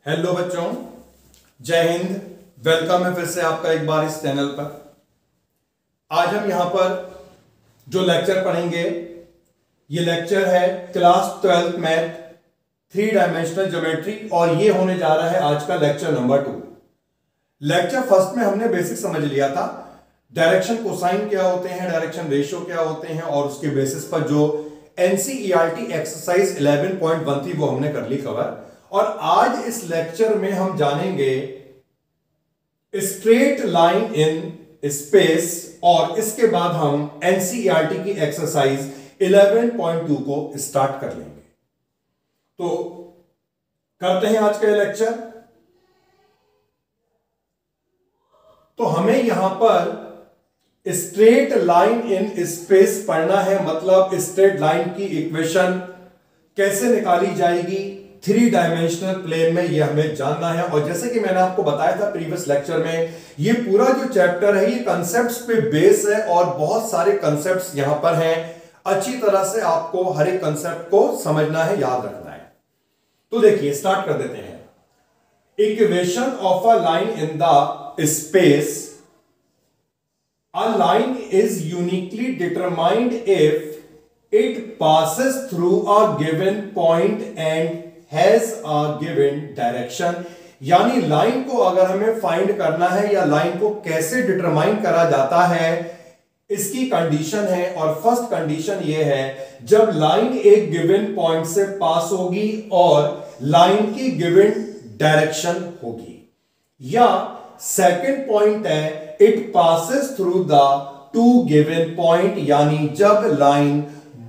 Hello बच्चों, जय Hind. Welcome है फिर से आपका एक बार इस चैनल पर। आज हम यहां पर जो लेक्चर पढ़ेंगे ये लेक्चर है class 12th math 3 dimensional geometry और ये होने जा रहा है आज का लेक्चर नंबर 2। लेक्चर फर्स्ट में हमने बेसिक समझ लिया था, डायरेक्शन कोसाइन क्या होते हैं, डायरेक्शन रेशियो क्या होते हैं और उसके बेसिस पर जो एनसीईआरटी एक्सरसाइज 11.1 थी वो हमने कर ली कवर। और आज इस लेक्चर में हम जानेंगे स्ट्रेट लाइन इन स्पेस और इसके बाद हम एनसीईआरटी की एक्सरसाइज 11.2 को स्टार्ट कर लेंगे। तो करते हैं आज का लेक्चर। तो हमें यहां पर स्ट्रेट लाइन इन स्पेस पढ़ना है, मतलब स्ट्रेट लाइन की इक्वेशन कैसे निकाली जाएगी 3 डायमेंशनल प्लेन में, यह हमें जानना है। और जैसे कि मैंने आपको बताया था प्रीवियस लेक्चर में, ये पूरा जो चैप्टर है ये कंसेप्ट्स पे बेस है और बहुत सारे कंसेप्ट्स यहां पर हैं। अच्छी तरह से आपको हर एक कंसेप्ट को समझना है, याद रखना है। तो देखिए स्टार्ट कर देते हैं। Equation of a line in the space, a line is uniquely determined if it passes through a given point and has a given direction। यानी लाइन को अगर हमें फाइंड करना है या लाइन को कैसे डिटरमाइन करा जाता है, इसकी कंडीशन है। और फर्स्ट कंडीशन यह है जब लाइन एक गिवन पॉइंट से पास होगी और लाइन की गिवन डायरेक्शन होगी। या सेकंड पॉइंट है it passes through the 2 given point, यानी जब लाइन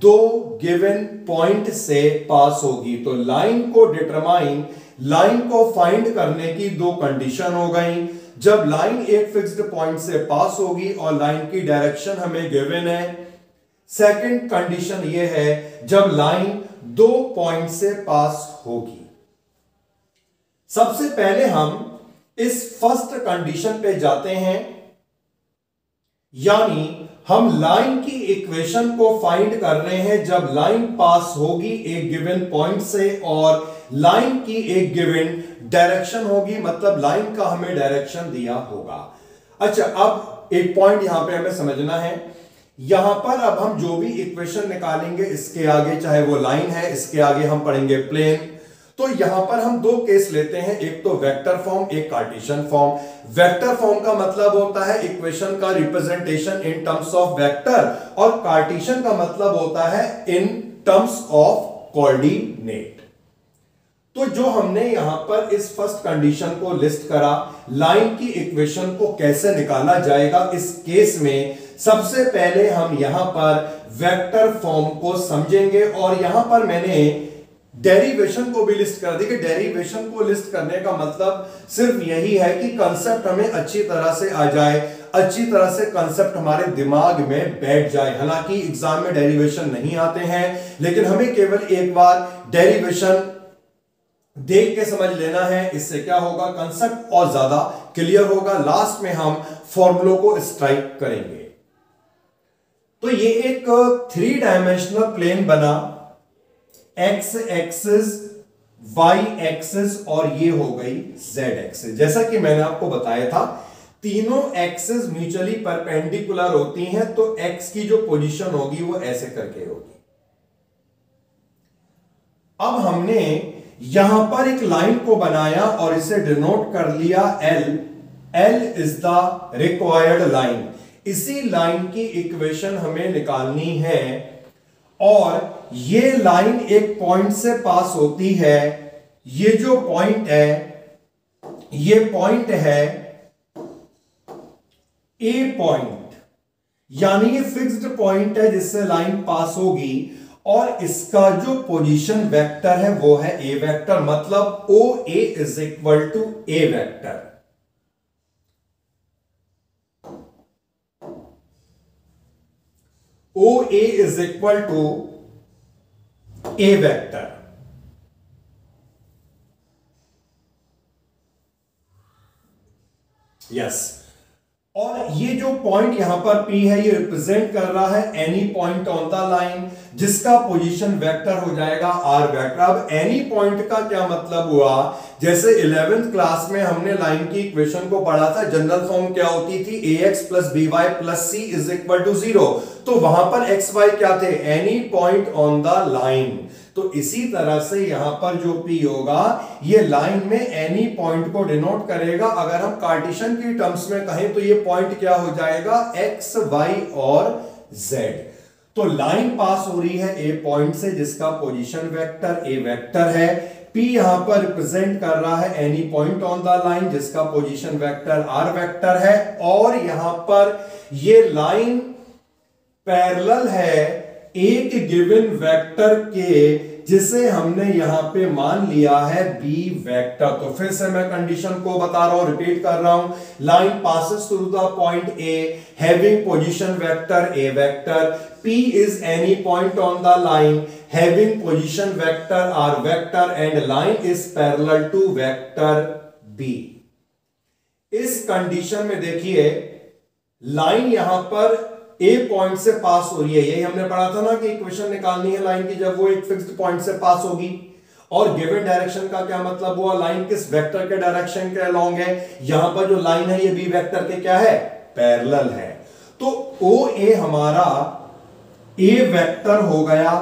2 गिवन पॉइंट से पास होगी। तो लाइन को डिटरमाइन, लाइन को फाइंड करने की 2 कंडीशन हो गई। जब लाइन एक फिक्स्ड पॉइंट से पास होगी और लाइन की डायरेक्शन हमें गिवन है। सेकंड कंडीशन यह है जब लाइन 2 पॉइंट से पास होगी। सबसे पहले हम इस फर्स्ट कंडीशन पे जाते हैं, यानी हम लाइन की इक्वेशन को फाइंड कर रहे हैं जब लाइन पास होगी एक गिवन पॉइंट से और लाइन की एक गिवन डायरेक्शन होगी, मतलब लाइन का हमें डायरेक्शन दिया होगा। अच्छा, अब एक पॉइंट यहां पे हमें समझना है। यहां पर अब हम जो भी इक्वेशन निकालेंगे इसके आगे, चाहे वो लाइन है, इसके आगे हम पढ़ेंगे प्लेन। तो यहां पर हम 2 केस लेते हैं, एक तो वेक्टर फॉर्म, एक कार्टेशियन फॉर्म। वेक्टर फॉर्म का मतलब होता है इक्वेशन का representation in terms of vector और कार्टेशियन का मतलब होता है इन टर्म्स ऑफ कोऑर्डिनेट। तो जो हमने यहां पर इस फर्स्ट कंडीशन को लिस्ट करा, लाइन की इक्वेशन को कैसे निकाला जाएगा इस केस में, सबसे पहले हम यहां पर वेक्टर फॉर्म को समझेंगे। और यहां पर मैंने डेरिवेशन को भी लिस्ट कर दी कि डेरिवेशन को लिस्ट करने का मतलब सिर्फ यही है कि कंसेप्ट हमें अच्छी तरह से आ जाए, अच्छी तरह से कंसेप्ट हमारे दिमाग में बैठ जाए। हालांकि एग्जाम में डेरिवेशन नहीं आते हैं, लेकिन हमें केवल एक बार डेरिवेशन देख के समझ लेना है। इससे क्या होगा, कंसेप्ट और ज्यादा क्लियर होगा। लास्ट में हम फॉर्मूलों को स्ट्राइक करेंगे। तो ये एक 3 डायमेंशनल प्लेन बना, एक्स एक्सिस, वाई एक्सिस और ये हो गई जेड एक्सिस। जैसा कि मैंने आपको बताया था, तीनों एक्सिस म्यूचुअली परपेंडिकुलर होती हैं, तो एक्स की जो पोजीशन होगी वो ऐसे करके होगी। अब हमने यहां पर एक लाइन को बनाया और इसे डिनोट कर लिया L. L is the required line. इसी लाइन की इक्वेशन हमें निकालनी है और ये लाइन एक पॉइंट से पास होती है। ये जो पॉइंट है, ये पॉइंट है ए पॉइंट, यानी ये फिक्स्ड पॉइंट है जिससे लाइन पास होगी और इसका जो पोजीशन वेक्टर है वो है ए वेक्टर, मतलब O A is equal to A vector. O A is equal to A vector. Yes. और ये जो पॉइंट यहां पर P है ये रिप्रेजेंट कर रहा है any point on the line, जिसका पोजीशन वेक्टर हो जाएगा आर वेक्टर। अब एनी पॉइंट का क्या मतलब हुआ, जैसे 11th क्लास में हमने लाइन की इक्वेशन को पढ़ा था, जनरल फॉर्म क्या होती थी, ax plus by plus c is equal to 0। तो वहां पर x y क्या थे, any point on the line. तो इसी तरह से यहां पर जो P होगा ये लाइन में एनी पॉइंट को डिनोट करेगा। अगर हम कार्टेशियन की टर्म्स में कहें तो ये पॉइंट क्या हो जाएगा, x, y और z। तो लाइन पास हो रही है ए पॉइंट से जिसका पोजीशन वेक्टर ए वेक्टर है। P यहां पर रिप्रेजेंट कर रहा है any point on the line जिसका पोजीशन वेक्टर आर वेक्टर है। और यहां पर ये लाइन पैरेलल है एक गिवन वेक्टर के, जिसे हमने यहां पे मान लिया है बी वेक्टर। तो फिर से मैं कंडीशन को बता रहा हूं, रिपीट कर रहा हूं। Line passes through the point A having position vector A vector, P is any point on the line having position vector r vector and line is parallel to vector B। इस condition में देखिए line यहां पर ए point से पास हो रही है। यही हमने पढ़ा था ना कि इक्वेशन निकालनी है लाइन की जब वो एक फिक्स्ड पॉइंट से पास होगी। और गिवन डायरेक्शन का क्या मतलब हुआ, लाइन किस वेक्टर के डायरेक्शन के अलोंग है। यहां पर जो लाइन है ये बी वेक्टर के क्या है, पैरेलल है। तो ओ ए हमारा ए वेक्टर हो गया,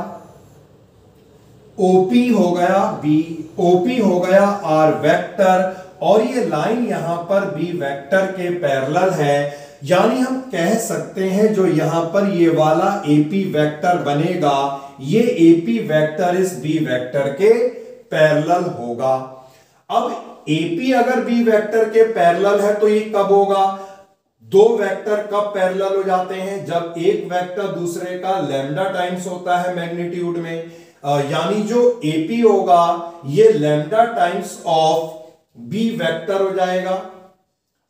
ओपी हो गया बी, ओपी हो गया आर वेक्टर, और ये लाइन यहां पर बी वेक्टर के पैरेलल है। यानी हम कह सकते हैं जो यहां पर ये वाला एपी वेक्टर बनेगा, ये एपी वेक्टर इस बी वेक्टर के पैरेलल होगा। अब एपी अगर बी वेक्टर के पैरेलल है तो ये कब होगा, दो वेक्टर कब पैरेलल हो जाते हैं, जब एक वेक्टर दूसरे का लैम्डा टाइम्स होता है मैग्नीट्यूड में। यानी जो एपी होगा ये lambda times of B vector हो जाएगा।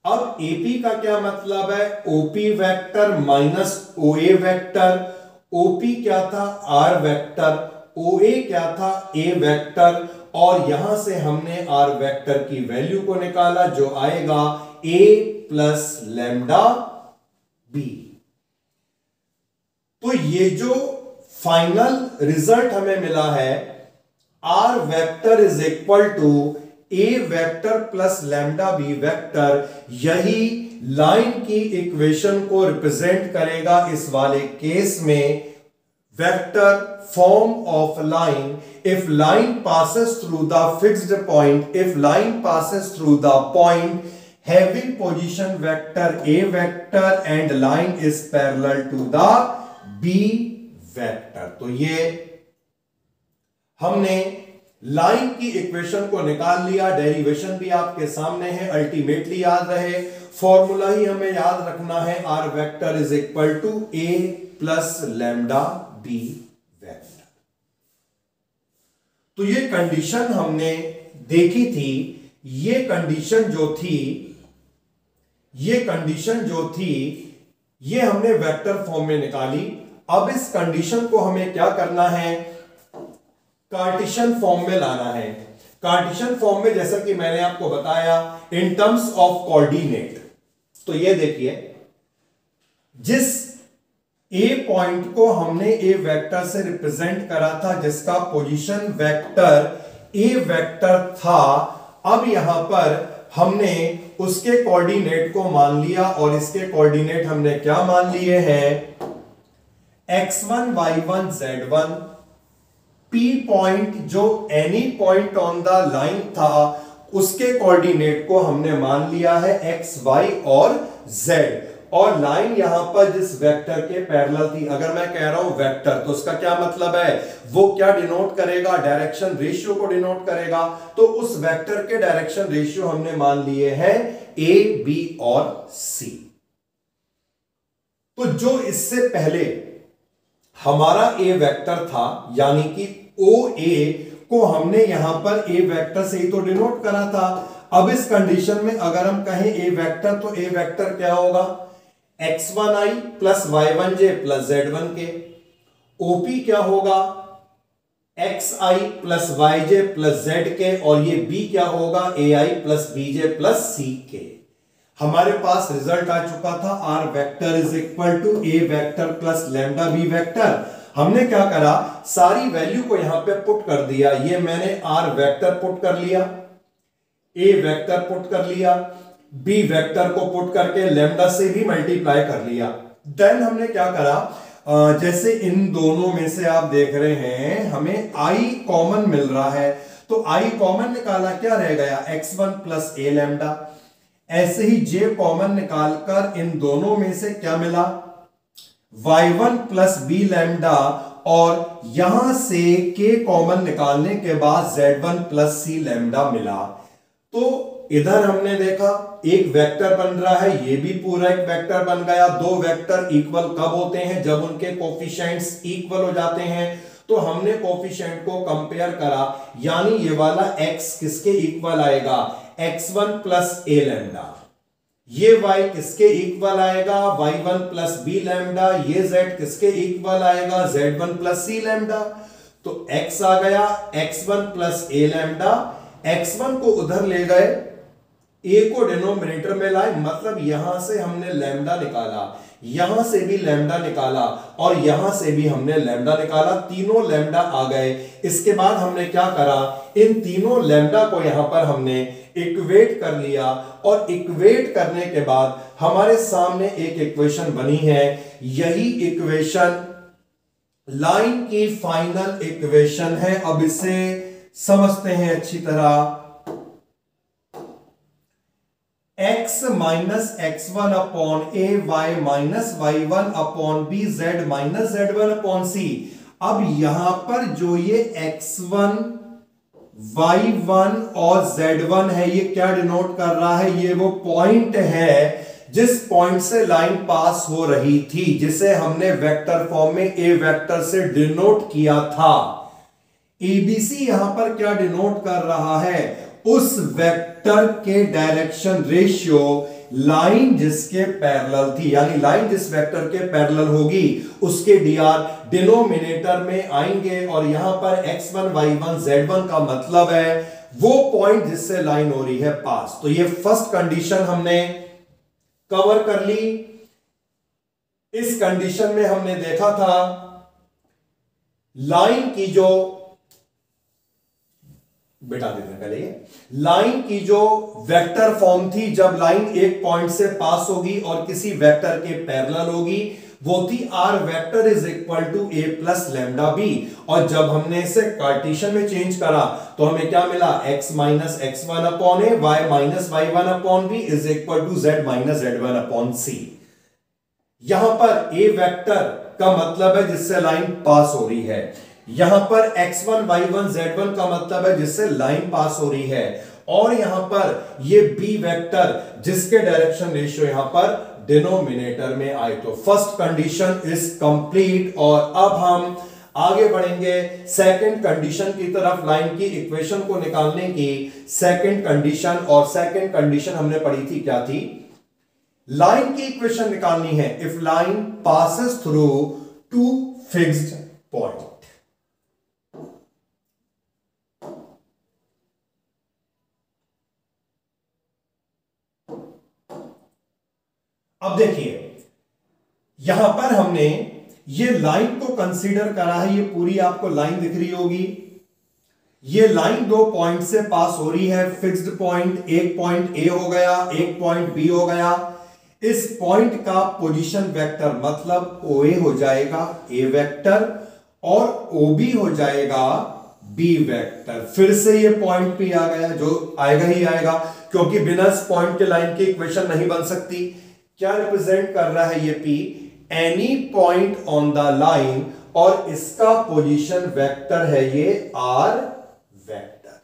अब एपी का क्या मतलब है, OP vector minus OA vector. OP क्या था, आर वेक्टर, ओए क्या था, ए वेक्टर। और यहां से हमने आर वेक्टर की वैल्यू को निकाला जो आएगा ए प्लस लैम्डा बी। तो ये जो फाइनल रिजल्ट हमें मिला है, R vector is equal to A vector plus lambda B vector, यही लाइन की इक्वेशन को रिप्रेजेंट करेगा इस वाले केस में। Vector form of line, if line passes through the fixed point, if line passes through the point having position vector a vector and line is parallel to the b vector। तो ये हमने line की equation को निकाल लिया, derivation भी आपके सामने है। अल्टीमेटली याद रहे, फॉर्मूला ही हमें याद रखना है, R vector is equal to A plus lambda B vector. तो ये कंडीशन हमने देखी थी, ये कंडीशन जो थी ये हमने वेक्टर फॉर्म में निकाली। अब इस कंडीशन को हमें क्या करना है, कार्टेशियन फॉर्म में लाना है। कार्टेशियन फॉर्म में जैसा कि मैंने आपको बताया इन टर्म्स ऑफ कोऑर्डिनेट। तो ये देखिए, जिस ए पॉइंट को हमने ए वेक्टर से रिप्रेजेंट करा था, जिसका पोजीशन वेक्टर ए वेक्टर था, अब यहां पर हमने उसके कोऑर्डिनेट को मान लिया और इसके कोऑर्डिनेट हमने क्या मान लिए हैं, x1 y1 z1। P point जो any point on the line था उसके कोऑर्डिनेट को हमने मान लिया है x, y और z। और लाइन यहां पर जिस वेक्टर के पैरेलल थी, अगर मैं कह रहा हूं वेक्टर तो उसका क्या मतलब है, वो क्या डिनोट करेगा, डायरेक्शन रेशियो को डिनोट करेगा। तो उस वेक्टर के डायरेक्शन रेशियो हमने मान लिए हैं ए, बी और सी। तो जो इससे पहले हमारा ए वेक्टर था, यानी कि ओ ए को हमने यहां पर ए वेक्टर से ही तो डिनोट करा था। अब इस कंडीशन में अगर हम कहें ए वेक्टर, तो ए वेक्टर क्या होगा, x1i plus y1j plus z1k। OP क्या होगा, xi plus yj plus zk, और ये b क्या होगा, ai plus bj plus ck। हमारे पास रिजल्ट आ चुका था R vector is equal to A vector plus lambda B vector. हमने क्या करा, सारी वैल्यू को यहां पे पुट कर दिया। ये मैंने आर वेक्टर पुट कर लिया, ए वेक्टर पुट कर लिया, बी वेक्टर को पुट करके लैम्डा से भी मल्टीप्लाई कर लिया। देन हमने क्या करा, जैसे इन दोनों में से आप देख रहे हैं हमें आई कॉमन मिल रहा है, तो आई कॉमन निकाला, क्या रह गया x1 प्लस ए लैम्डा। ऐसे ही जे कॉमन निकालकर इन दोनों में से क्या मिला, y1 प्लस बी लैम्डा, और यहां से k कॉमन निकालने के बाद z1 प्लस सी लैम्डा मिला। तो इधर हमने देखा एक वेक्टर बन रहा है, ये भी पूरा एक वेक्टर बन गया। दो वेक्टर इक्वल कब होते हैं, जब उनके कोफिशिएंट्स इक्वल हो जाते हैं। तो हमने कोफिशिएंट को कंपेयर करा, यानी ये वाला x किसके इक्वल आएगा, x1 प्लस ए लैम्डा। ये y किसके इक्वल आएगा, y1 प्लस बी लैम्डा। ये z किसके इक्वल आएगा, z1 प्लस सी लैम्डा। तो x आ गया x1 प्लस ए लैम्डा। x1 को उधर ले गए, a को डिनोमिनेटर में लाए, मतलब यहां से हमने लैम्डा निकाला, यहां से भी लैम्डा निकाला, और यहां से भी हमने लैम्डा निकाला। तीनों लैम्डा आ गए। इसके बाद हमने क्या करा, इन तीनों लैम्डा को यहां पर हमने इक्वेट कर लिया, और इक्वेट करने के बाद हमारे सामने एक इक्वेशन बनी है। यही इक्वेशन लाइन की फाइनल इक्वेशन है। अब इसे समझते हैं अच्छी तरह। x minus x1 upon A, y minus y1 upon B, z minus z1 upon C. अब यहां पर जो ये x1, y1 और z1 है, ये क्या डिनोट कर रहा है, ये वो पॉइंट है जिस पॉइंट से लाइन पास हो रही थी, जिसे हमने वेक्टर फॉर्म में ए वेक्टर से डिनोट किया था। एबीसी यहां पर क्या डिनोट कर रहा है, उस वेक्टर के डायरेक्शन रेशियो लाइन जिसके पैरेलल थी, यानी लाइन जिस वेक्टर के पैरेलल होगी उसके डीआर डिनोमिनेटर में आएंगे, और यहां पर x1, y1, z1 का मतलब है वो पॉइंट जिससे लाइन हो रही है पास। तो ये फर्स्ट कंडीशन हमने कवर कर ली। इस कंडीशन में हमने देखा था लाइन की जो बिठा देते हैं पहले, ये लाइन की जो वेक्टर फॉर्म थी, जब लाइन एक पॉइंट से पास होगी और किसी वेक्टर के पैरेलल होगी, वो थी R vector is equal to A plus lambda B. और जब हमने इसे कार्टेशियन में चेंज करा तो हमें क्या मिला, x minus x1 upon A, y minus y1 upon B is equal to z minus z1 upon C. यहां पर ए वेक्टर का मतलब है जिससे लाइन पास हो रही है, यहां पर x1, y1, z1 का मतलब है जिससे लाइन पास हो रही है, और यहां पर ये b वेक्टर जिसके डायरेक्शन रेशियो यहां पर डिनोमिनेटर में आए। तो फर्स्ट कंडीशन इज कंप्लीट। और अब हम आगे बढ़ेंगे सेकंड कंडीशन की तरफ, लाइन की इक्वेशन को निकालने की सेकंड कंडीशन। और सेकंड कंडीशन हमने पढ़ी थी, क्या थी, लाइन की इक्वेशन निकालनी है if line passes through two fixed point. अब देखिए यहां पर हमने ये लाइन को कंसीडर करा है, ये पूरी आपको लाइन दिख रही होगी। ये लाइन दो पॉइंट से पास हो रही है, फिक्स्ड पॉइंट, एक पॉइंट ए हो गया, एक पॉइंट बी हो गया। इस पॉइंट का पोजीशन वेक्टर मतलब ओ ए हो जाएगा ए वेक्टर, और ओ बी हो जाएगा बी वेक्टर। फिर से ये पॉइंट पी आ गया, जो आएगा ही आएगा, क्योंकि बिना इस पॉइंट के लाइन की इक्वेशन नहीं बन सकती। क्या रिप्रेजेंट कर रहा है ये P, any point on the line, और इसका पोजीशन वेक्टर है ये R vector.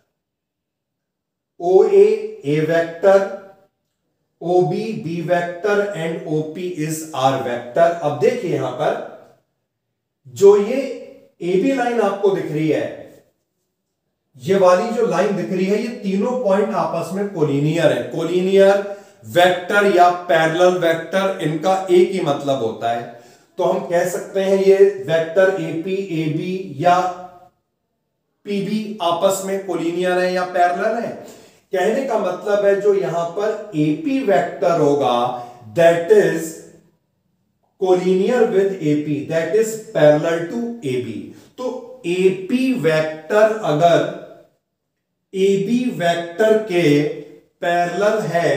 OA A vector, OB B vector and OP is R vector. अब देखिए यहां पर जो ये AB लाइन आपको दिख रही है, ये वाली जो लाइन दिख रही है, ये तीनों पॉइंट आपस में कोलिनियर है। कोलिनियर वेक्टर या पैरेलल वेक्टर, इनका एक ही मतलब होता है। तो हम कह सकते हैं ये वेक्टर AP, AB या PB आपस में कोलिनियर है या पैरेलल है। कहने का मतलब है जो यहां पर एपी वेक्टर होगा that is collinear with AP, that is parallel to AB. तो एपी वेक्टर अगर एबी वेक्टर के पैरेलल है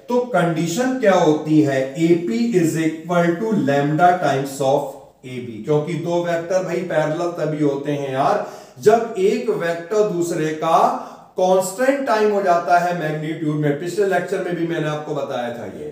तो कंडीशन क्या होती है, AP is equal to lambda times of AB. क्योंकि दो वेक्टर भाई पैरेलल तभी होते हैं यार जब एक वेक्टर दूसरे का कांस्टेंट टाइम हो जाता है मैग्नीट्यूड में। पिछले लेक्चर में भी मैंने आपको बताया था ये।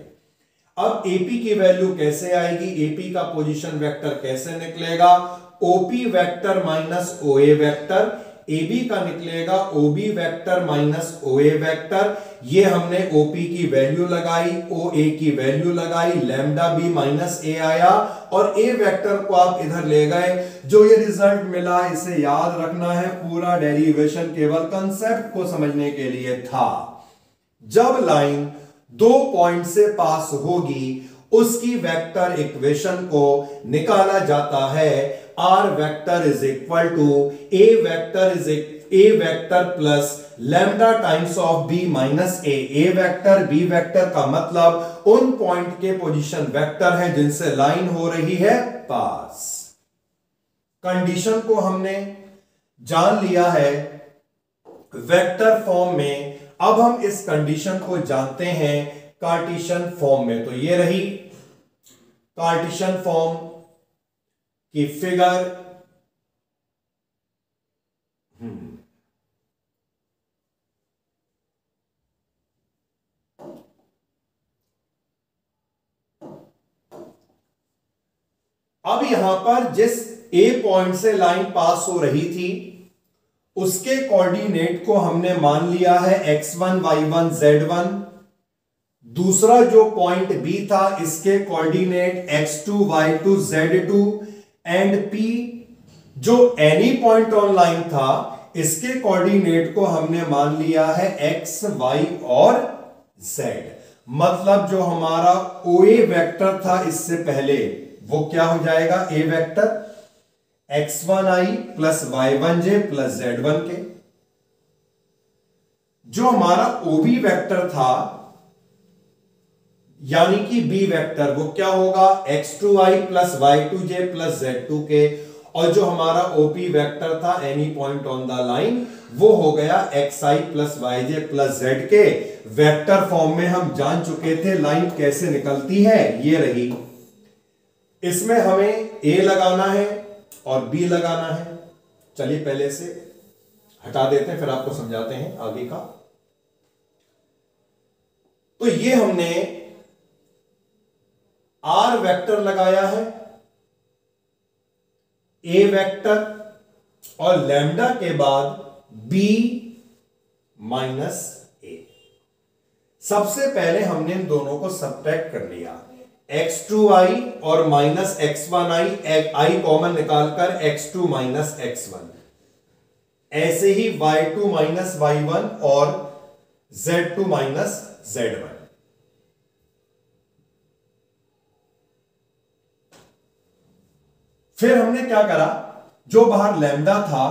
अब एपी की वैल्यू कैसे आएगी, एपी का पोजीशन वेक्टर कैसे निकलेगा, OP vector minus OA vector, AB का निकलेगा ओबी वेक्टर माइनस ओए वेक्टर। ये हमने ओपी की वैल्यू लगाई, ओए की वैल्यू लगाई, लैम्डा बी माइनस ए आया और ए वेक्टर को आप इधर ले गए। जो ये रिजल्ट मिला इसे याद रखना है, पूरा डेरिवेशन केवल कंसेप्ट को समझने के लिए था। जब लाइन दो पॉइंट से पास होगी उसकी वेक्टर इक्वेशन को निकाला जाता है, R vector is equal to A vector plus lambda times of B minus A vector. B vector का मतलब उन पॉइंट के पोजीशन वेक्टर है जिनसे लाइन हो रही है पास। कंडीशन को हमने जान लिया है वेक्टर फॉर्म में। अब हम इस कंडीशन को जानते हैं कार्टेशियन फॉर्म में। तो ये रही कार्टेशियन फॉर्म की फिगर। अब यहां पर जिस ए पॉइंट से लाइन पास हो रही थी उसके कोऑर्डिनेट को हमने मान लिया है x1 y1 z1। दूसरा जो पॉइंट बी था इसके coordinate x2 y2 z2 and p जो एनी पॉइंट ऑन लाइन था इसके कोऑर्डिनेट को हमने मान लिया है x y और z। मतलब जो हमारा OA वेक्टर था इससे पहले वो क्या हो जाएगा, ए vector x1i plus y1j plus z1k। जो हमारा OB वेक्टर था यानी कि बी वेक्टर वो क्या होगा, x2i plus y2j plus z2k। और जो हमारा OP वेक्टर था any point on the line वो हो गया xi plus yj plus zk। Vector form में हम जान चुके थे लाइन कैसे निकलती है, ये रही। इसमें हमें A लगाना है और B लगाना है। चलिए पहले से हटा देते हैं फिर आपको समझाते हैं आगे का। तो ये हमने R वेक्टर लगाया है, A वेक्टर और लैम्डा के बाद B माइनस A। सबसे पहले हमने इन दोनों को सब्ट्रैक्ट कर लिया, x2i और माइनस x1i, i कॉमन निकालकर x2 माइनस x1। ऐसे ही y2 माइनस y1 और z2 माइनस z1। फिर हमने क्या करा, जो बाहर लैम्डा था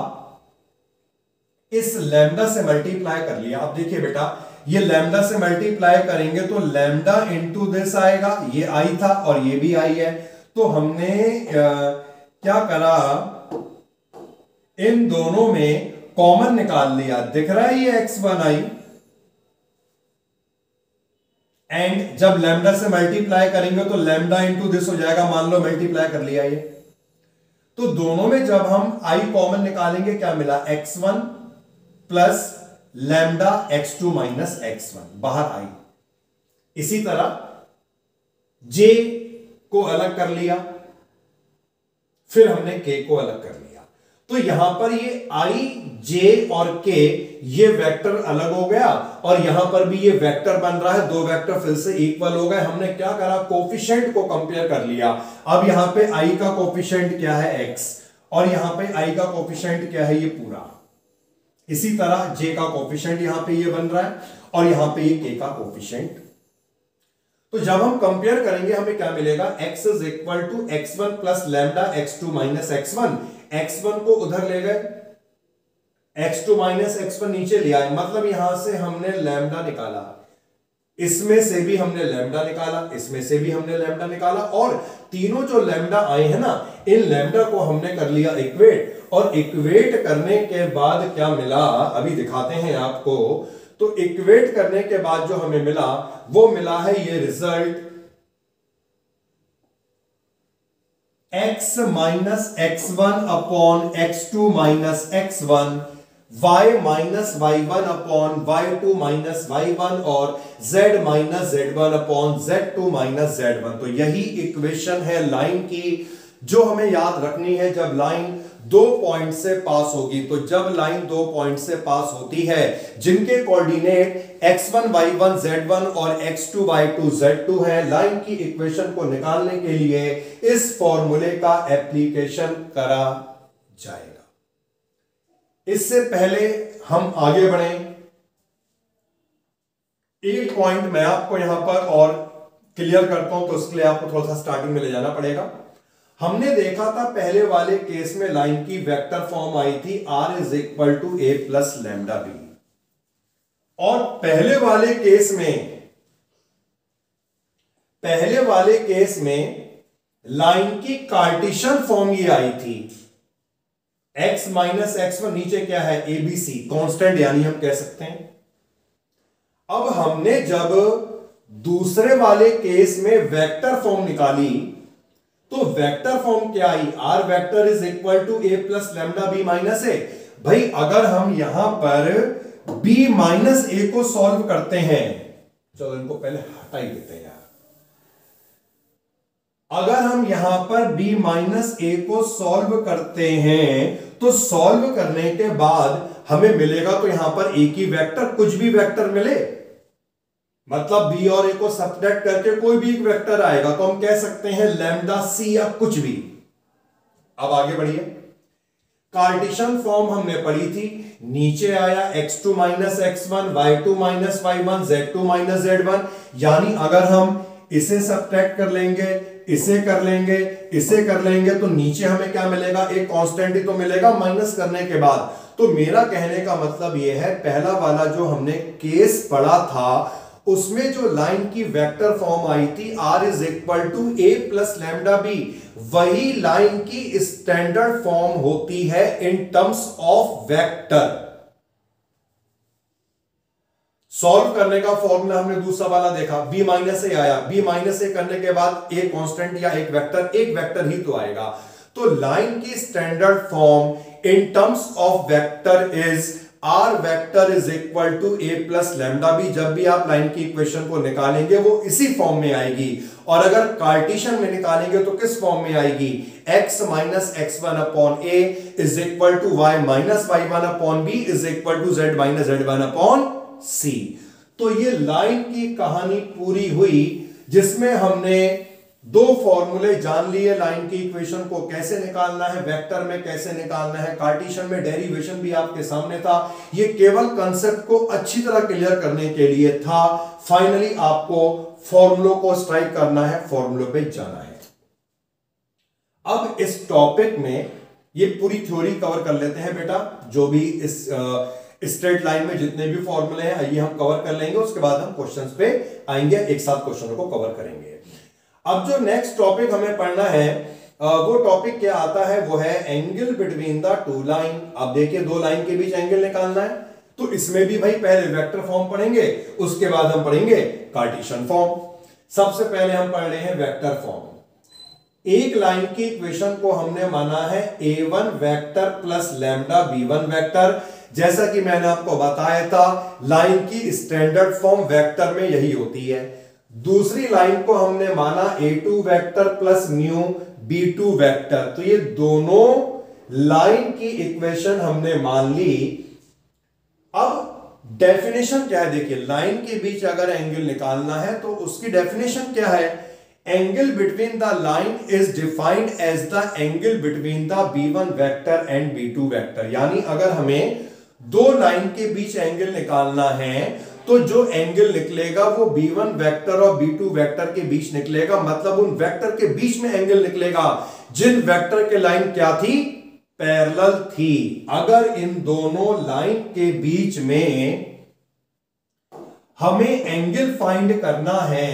इस लैम्डा से मल्टीप्लाई कर लिया। अब देखिए बेटा ये लैम्डा से मल्टीप्लाई करेंगे तो लैम्डा इंटू दिस आएगा, ये आई था और ये भी आई है। तो हमने क्या करा, इन दोनों में कॉमन निकाल लिया। दिख रहा है ये x1i एंड जब लैम्डा से मल्टीप्लाई करेंगे तो लैम्डा इंटू दिस हो जाएगा। मान लो मल्टीप्लाई कर लिया ये, तो दोनों में जब हम i कॉमन निकालेंगे क्या मिला, x1 plus lambda x2 minus x1, बाहर आई। इसी तरह j को अलग कर लिया, फिर हमने k को अलग कर लिया। तो यहां पर ये i, j और k ये वेक्टर अलग हो गया और यहां पर भी ये वेक्टर बन रहा है। दो वेक्टर फिर से इक्वल हो गए। हमने क्या करा, कोफिशिएंट को कंपेयर कर लिया। अब यहां पे i का कोफिशिएंट क्या है, x, और यहां पे i का कोफिशिएंट क्या है, ये पूरा। इसी तरह j का कोफिशिएंट यहां पे ये बन रहा है और यहां पे ये k का कोफिशिएंट। तो जब हम कंपेयर करेंगे हमें क्या मिलेगा, x is equal to x1 plus lambda x2 minus x1। x1 को उधर ले गए x2 माइनस x1 नीचे लिया है, मतलब यहां से हमने लैम्डा निकाला, इसमें से भी हमने लैम्डा निकाला, इसमें से भी हमने लैम्डा निकाला, और तीनों जो लैम्डा आए हैं ना, इन लैम्डा को हमने कर लिया इक्वेट, और इक्वेट करने के बाद क्या मिला अभी दिखाते हैं आपको। तो इक्वेट करने के बाद जो हमें मिला वो मिला है ये result, x minus x1 upon x2 minus x1, y minus y1 upon y2 minus y1, और z minus z1 upon z2 minus z1। तो यही इक्वेशन है लाइन की, जो हमें याद रखनी है जब लाइन दो पॉइंट से पास होगी। तो जब लाइन दो पॉइंट से पास होती है जिनके कोऑर्डिनेट x1 y1 z1 और x2 y2 z2 है, लाइन की इक्वेशन को निकालने के लिए इस फॉर्मूले का एप्लीकेशन करा जाएगा। इससे पहले हम आगे बढ़ें, एक पॉइंट मैं आपको यहां पर और क्लियर करता हूं, तो उसके लिए आपको थोड़ा सा स्टार्टिंग में ले जाना पड़ेगा। हमने देखा था पहले वाले केस में लाइन की वेक्टर फॉर्म आई थी r is equal to a plus lambda B, और पहले वाले केस में लाइन की कार्टेशियन फॉर्म ये आई थी, x माइनस x1, नीचे क्या है abc कांस्टेंट, यानी हम कह सकते हैं। अब हमने जब दूसरे वाले केस में वेक्टर फॉर्म निकाली, तो वेक्टर फॉर्म क्या आई, r vector is equal to a plus lambda B minus A. भाई अगर हम यहां पर b माइनस ए को सॉल्व करते हैं, चलो इनको पहले हटा ही देते हैं यार, अगर हम यहां पर b माइनस ए को सॉल्व करते हैं तो सॉल्व करने के बाद हमें मिलेगा, तो यहां पर एक ही वेक्टर, कुछ भी वेक्टर मिले, मतलब b और a को सब्ट्रैक्ट करके कोई भी एक वेक्टर आएगा, तो हम कह सकते हैं लैम्डा c या कुछ भी। अब आगे बढ़िए, कार्टेशियन फॉर्म हमने पढ़ी थी, नीचे आया x2 minus x1, y2 minus y1, z2 minus z1, यानी अगर हम इसे सब्ट्रैक्ट कर लेंगे, इसे कर लेंगे, इसे कर लेंगे, तो नीचे हमें क्या मिलेगा, एक कांस्टेंट ही तो मिलेगा माइनस करने के बाद। तो मेरा कहने का मतलब यह है, पहला वाला जो हमने केस पढ़ा था उसमें जो लाइन की वेक्टर फॉर्म आई थी r is equal to a plus lambda B, वही लाइन की स्टैंडर्ड फॉर्म होती है in terms of vector. Solve करने का फॉर्मूला हमने दूसरा वाला देखा, b माइनस ए आया, b माइनस ए करने के बाद एक कांस्टेंट या एक वेक्टर ही तो आएगा। तो लाइन की standard form in terms of vector is r vector is equal to a plus lambda B. जब भी आप लाइन की इक्वेशन को निकालेंगे वो इसी फॉर्म में आएगी, और अगर कार्टेशियन में निकालेंगे तो किस फॉर्म में आएगी, x minus x1 upon a is equal to y minus y1 upon b is equal to z minus z1 upon c। तो ये लाइन की कहानी पूरी हुई, जिसमें हमने दो फॉर्मूले जान लिए, लाइन की इक्वेशन को कैसे निकालना है, वेक्टर में कैसे निकालना है, कार्टेशियन में डेरिवेशन भी आपके सामने था। ये केवल कंसेप्ट को अच्छी तरह क्लियर करने के लिए था। फाइनली आपको फॉर्मूलों को स्ट्राइक करना है, फॉर्मूलों पे जाना है। अब इस टॉपिक में ये पूरी थ्योरी कवर कर लेते हैं बेटा, जो भी इस स्ट्रेट लाइन में जितने भी फॉर्मूले हैं ये हम कवर कर लेंगे, उसके बाद हम क्वेश्चंस पे आएंगे, एक साथ क्वेश्चनों को कवर करेंगे। अब जो नेक्स्ट टॉपिक हमें पढ़ना है वो टॉपिक क्या आता है, वो है angle between the two line. अब देखिए दो लाइन के बीच एंगल निकालना है, तो इसमें भी भाई पहले वेक्टर फॉर्म पढ़ेंगे, उसके बाद हम पढ़ेंगे कार्टेशियन फॉर्म। सबसे पहले हम पढ़ रहे हैं वेक्टर फॉर्म। एक लाइन की इक्वेशन को हमने माना है a1 vector plus lambda b1 vector. जैसा कि मैंने आपको बताया था, लाइन की स्टैंडर्ड फॉर्म वेक्टर में यही होती है। दूसरी लाइन को हमने माना a2 vector plus mu b2 vector. तो ये दोनों लाइन की इक्वेशन हमने मान ली। अब डेफिनेशन क्या है, देखिए लाइन के बीच अगर एंगल निकालना है तो उसकी डेफिनेशन क्या है, angle between the line is defined as the angle between the b1 vector and b2 vector. यानी अगर हमें दो लाइन के बीच एंगल निकालना है तो जो एंगल निकलेगा वो b1 वेक्टर और b2 वेक्टर के बीच निकलेगा, मतलब उन वेक्टर के बीच में एंगल निकलेगा जिन वेक्टर के लाइन क्या थी, पैरेलल थी, अगर इन दोनों लाइन के बीच में हमें एंगल फाइंड करना है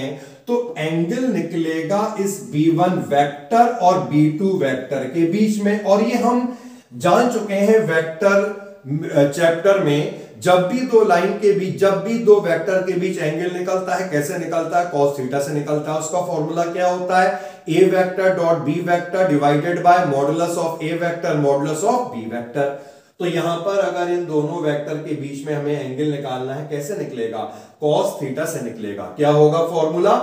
तो एंगल निकलेगा इस B1 वेक्टर और B2 वेक्टर के बीच में। और ये हम जान चुके हैं वेक्टर चैप्टर में, जब भी दो लाइन के बीच, जब भी दो वेक्टर के बीच एंगल निकलता है, कैसे निकलता है, cos थीटा से निकलता है। उसका फॉर्मूला क्या होता है, a vector dot b vector divided by modulus of a vector modulus of b vector. तो यहां पर अगर इन दोनों वेक्टर के बीच में हमें एंगल निकालना है, कैसे निकलेगा, cos थीटा से निकलेगा। क्या होगा formula,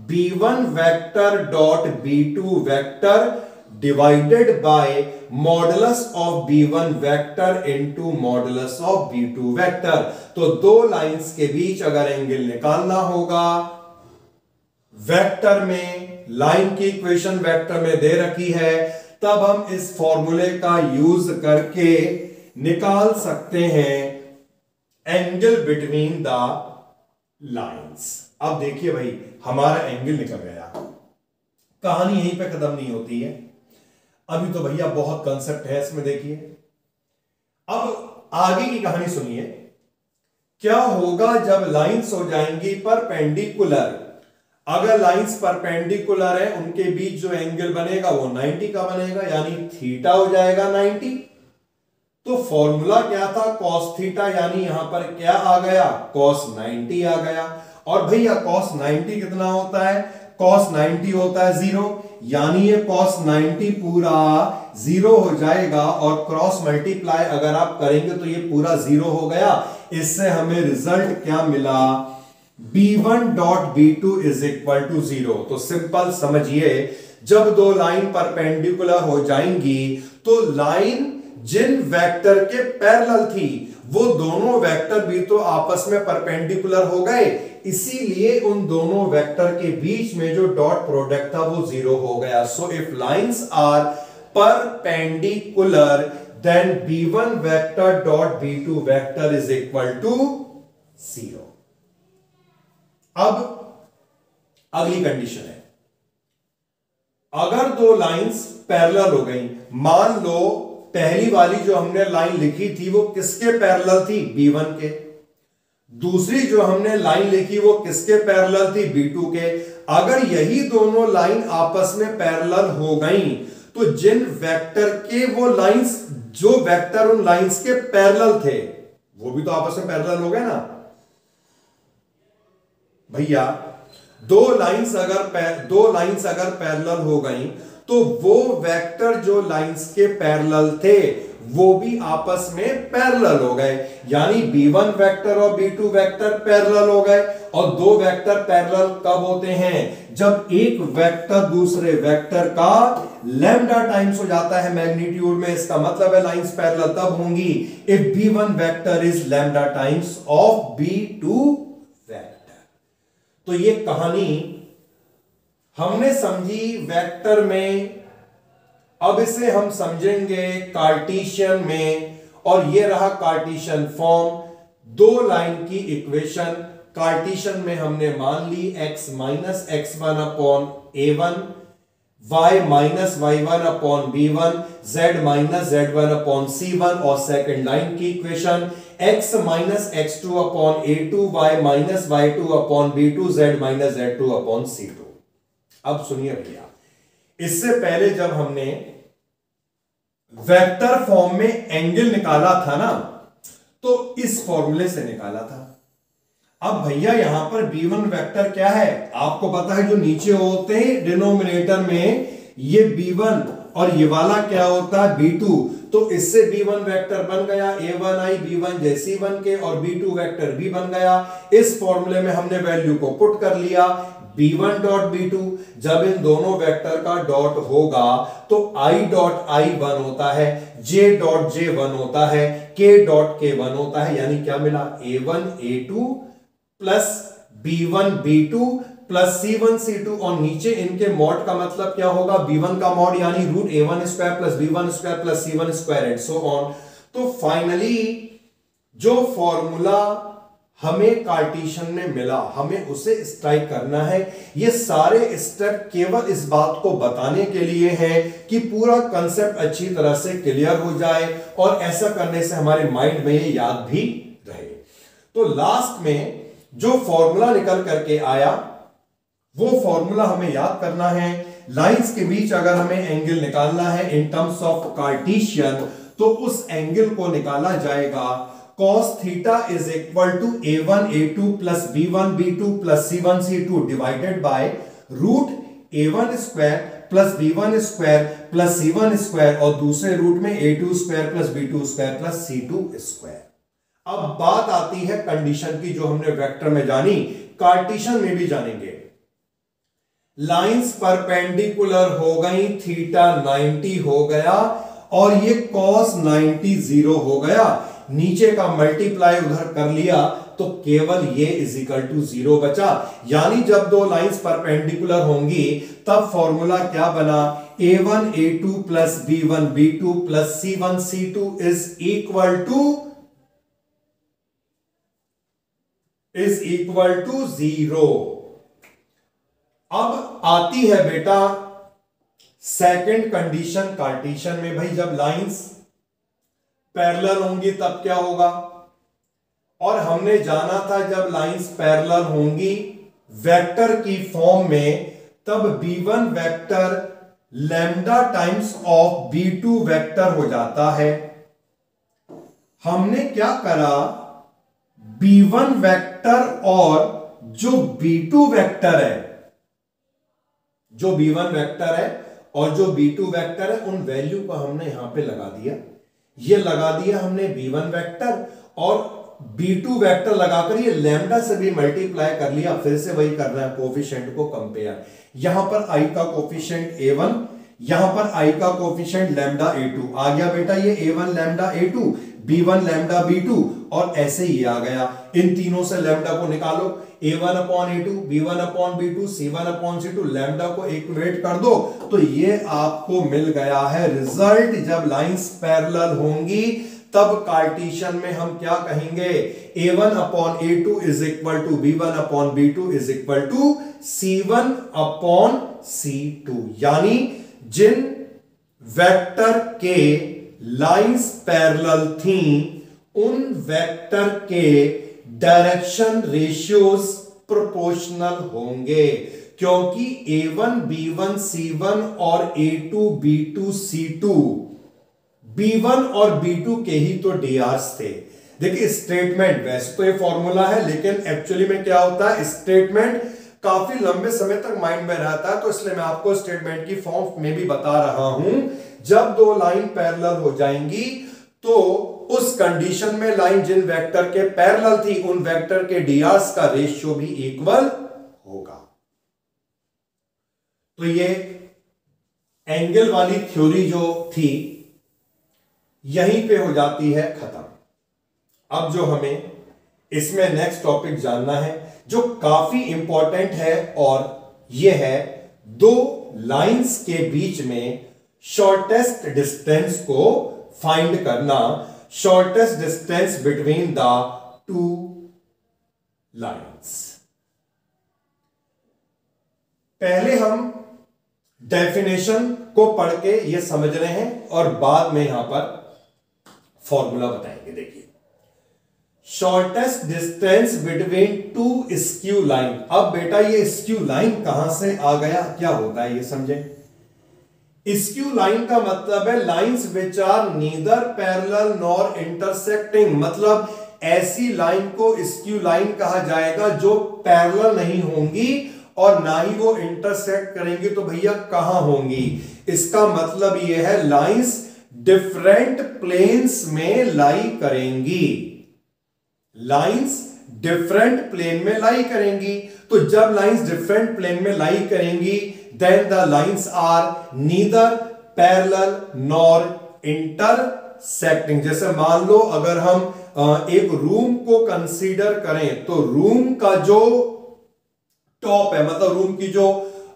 b1 vector dot b2 vector divided by modulus of b1 vector into modulus of b2 vector. तो दो लाइंस के बीच अगर एंगल निकालना होगा, वेक्टर में लाइन की इक्वेशन वेक्टर में दे रखी है, तब हम इस फॉर्मूले का यूज करके निकाल सकते हैं एंगल बिटवीन द लाइंस। अब देखिए भाई, हमारा एंगल निकल गया, कहानी यहीं पे खत्म नहीं होती है, अभी तो भैया बहुत कंसेप्ट है इसमें। देखिए अब आगे की कहानी सुनिए, क्या होगा जब लाइंस हो जाएंगी परपेंडिकुलर। अगर लाइंस परपेंडिकुलर है, उनके बीच जो एंगल बनेगा वो 90 का बनेगा, यानी थीटा हो जाएगा 90। तो फॉर्मूला क्या था, cos थीटा, यानी यहां पर क्या आ गया, cos 90 आ गया। और भैया cos 90 कितना होता है, cos 90 होता है 0, यानी ये cos 90 पूरा 0 हो जाएगा, और क्रॉस मल्टीप्लाई अगर आप करेंगे तो ये पूरा 0 हो गया। इससे हमें रिजल्ट क्या मिला, b1 dot b2 is equal to 0। तो सिंपल समझिए, जब दो लाइन परपेंडिकुलर हो जाएंगी तो लाइन जिन वेक्टर के पैरेलल थी वो दोनों वेक्टर भी तो आपस में परपेंडिकुलर हो गए, इसीलिए उन दोनों वेक्टर के बीच में जो डॉट प्रोडक्ट था वो 0 हो गया। So if lines are perpendicular then b1 vector dot b2 vector is equal to 0। अब अगली कंडीशन है, अगर दो लाइंस पैरेलल हो गई, मान लो पहली वाली जो हमने लाइन लिखी थी वो किसके पैरेलल थी, b1 के। दूसरी जो हमने लाइन लिखी वो किसके पैरेलल थी, b2 के। अगर यही दोनों लाइन आपस में पैरेलल हो गई तो जिन वेक्टर के वो लाइंस, जो वेक्टर उन लाइंस के पैरेलल थे वो भी तो आपस में पैरेलल हो गए ना भैया। दो लाइंस अगर पैरेलल हो गई तो वो वेक्टर जो लाइंस के पैरेलल थे वो भी आपस में पैरेलल हो गए, यानी b1 वेक्टर और b2 वेक्टर पैरेलल हो गए। और दो वेक्टर पैरेलल कब होते हैं, जब एक वेक्टर दूसरे वेक्टर का लैम्डा टाइम्स हो जाता है मैग्नीट्यूड में। इसका मतलब है लाइंस पैरेलल तब होंगी if b1 vector is lambda times of b2 vector. तो ये कहानी हमने समझी वेक्टर में, अब इसे हम समझेंगे कार्टेशियन में। और ये रहा कार्टेशियन फॉर्म, दो लाइन की इक्वेशन। कार्टेशियन में हमने मान ली x minus x1 upon a1, y minus y1 upon b1, z minus z1 upon c1। और सेकंड लाइन की equation x minus x2 upon a2, y minus y2 upon b2, z minus z2 upon c2। अब सुनिए भैया, इससे पहले जब हमने vector form में एंगल निकाला था ना, तो इस फॉर्मूले से निकाला था। अब भैया यहां पर b1 वेक्टर क्या है, आपको पता है, जो नीचे होते हैं डिनोमिनेटर में ये b1 और ये वाला क्या होता है b2। तो इससे b1 वेक्टर बन गया a1i b1 जैसी बन के, और b2 वेक्टर भी बन गया। इस फॉर्मूले में हमने वैल्यू को पुट कर लिया, b1 डॉट b2। जब इन दोनों वेक्टर का डॉट होगा तो i डॉट i 1 होता है, j डॉट j 1 होता है, k डॉट k 1 होता है। यानी क्या मिला, a1 a2 plus b1 b2 plus c1 c2। और नीचे इनके मॉड का मतलब क्या होगा, b1 का मॉड यानी root a1 square plus b1 square plus c1 square and so on. तो फाइनली जो फॉर्मूला हमें कार्टेशियन में मिला, हमें उसे स्ट्राइक करना है। ये सारे स्टेप केवल इस बात को बताने के लिए हैं कि पूरा कंसेप्ट अच्छी तरह से क्लियर हो जाए और ऐसा करने से हमारे माइंड में ये याद भी रहे। तो लास्ट में जो फॉर्मूला निकल करके आया वो फॉर्मूला हमें याद करना है। लाइंस के बीच अगर हमें एंगल निकालना है इन टर्म्स ऑफ कार्टेशियन, तो उस एंगल को निकाला जाएगा cos theta is equal to a1 a2 plus b1 b2 plus c1 c2 divided by root a1 square plus b1 square plus c1 square और दूसरे रूट में a2 square plus b2 square plus c2 square. अब बात आती है condition की जो हमने वेक्टर में जानी, कार्टेशियन में भी जानेंगे। लाइंस परपेंडिकुलर हो गई, थीटा 90 हो गया और ये cos 90 0 हो गया। नीचे का मल्टीप्लाई उधर कर लिया तो केवल ये इज इक्वल टू 0 बचा। यानी जब दो लाइंस परपेंडिकुलर होंगी तब फॉर्मूला क्या बना, a1 a2 plus b1 b2 plus c1 c2 is equal to 0। अब आती है बेटा सेकंड कंडीशन कार्टेशियन में। भाई जब लाइंस पैरेलल होंगी तब क्या होगा, और हमने जाना था जब लाइंस पैरेलल होंगी वेक्टर की फॉर्म में तब b1 vector lambda times of b2 vector हो जाता है। हमने क्या करा, b1 वेक्टर और जो b2 वेक्टर है, जो b1 वेक्टर है और जो b2 वेक्टर है उन वैल्यू को हमने यहां पे लगा दिया। ये लगा दिया हमने b1 वेक्टर और b2 वेक्टर लगाकर ये लैम्डा से भी मल्टीप्लाई कर लिया। फिर से वही कर रहा है, कोफिशिएंट को कंपेयर। यहां पर i का कोफिशिएंट a1, यहां पर i का कोफिशिएंट लैम्डा a2 आ गया बेटा। ये a1 lambda a2, b1 lambda b2 और ऐसे ही आ गया। इन तीनों से लैम्डा को निकालो, a1 upon a2, b1 upon b2, c1 upon c2, lambda को इक्वेट कर दो तो ये आपको मिल गया है रिजल्ट। जब लाइंस पैरेलल होंगी तब कार्टेशियन में हम क्या कहेंगे, a1 upon a2 is equal to b1 upon b2 is equal to c1 upon c2। यानी जिन वेक्टर के लाइंस पैरेलल थी उन वेक्टर के डायरेक्शन रेशियोज प्रोपोर्शनल होंगे, क्योंकि a1 b1 c1 और a2 b2 c2 b1 और b2 के ही तो drs थे। देखिए स्टेटमेंट वैसे तो ये फॉर्मूला है लेकिन एक्चुअली में क्या होता है, स्टेटमेंट काफी लंबे समय तक माइंड में रहता है, तो इसलिए मैं आपको स्टेटमेंट की फॉर्म में भी बता रहा हूं। जब दो लाइन पैरेलल हो जाएंगी तो उस कंडीशन में लाइन जिन वेक्टर के पैरेलल थी उन वेक्टर के डीआर्स का रेशियो भी इक्वल होगा। तो ये एंगल वाली थ्योरी जो थी यहीं पे हो जाती है खत्म। अब जो हमें इसमें नेक्स्ट टॉपिक जानना है जो काफी इंपॉर्टेंट है और यह है दो लाइंस के बीच में शॉर्टेस्ट डिस्टेंस को फाइंड करना, shortest distance between the two lines. पहले हम डेफिनेशन को पढ़ के ये समझ रहे हैं और बाद में यहां पर फॉर्मूला बताएंगे। देखिए shortest distance between two skew line. अब बेटा ये स्क्यू लाइन कहां से आ गया, क्या होता है ये समझें। स्क्यू लाइन का मतलब है lines which are neither parallel nor intersecting, मतलब ऐसी लाइन को स्क्यू लाइन कहा जाएगा जो पैरेलल नहीं होंगी और ना ही वो इंटरसेक्ट करेंगी। तो भैया कहां होंगी, इसका मतलब यह है लाइंस डिफरेंट प्लेन्स में लाई करेंगी, लाइंस डिफरेंट प्लेन में लाई करेंगी। तो जब लाइंस डिफरेंट प्लेन में लाई करेंगी then the lines are neither parallel nor intersecting। जैसे मान लो अगर हम एक रूम को कंसीडर करें तो रूम का जो टॉप है, मतलब रूम की जो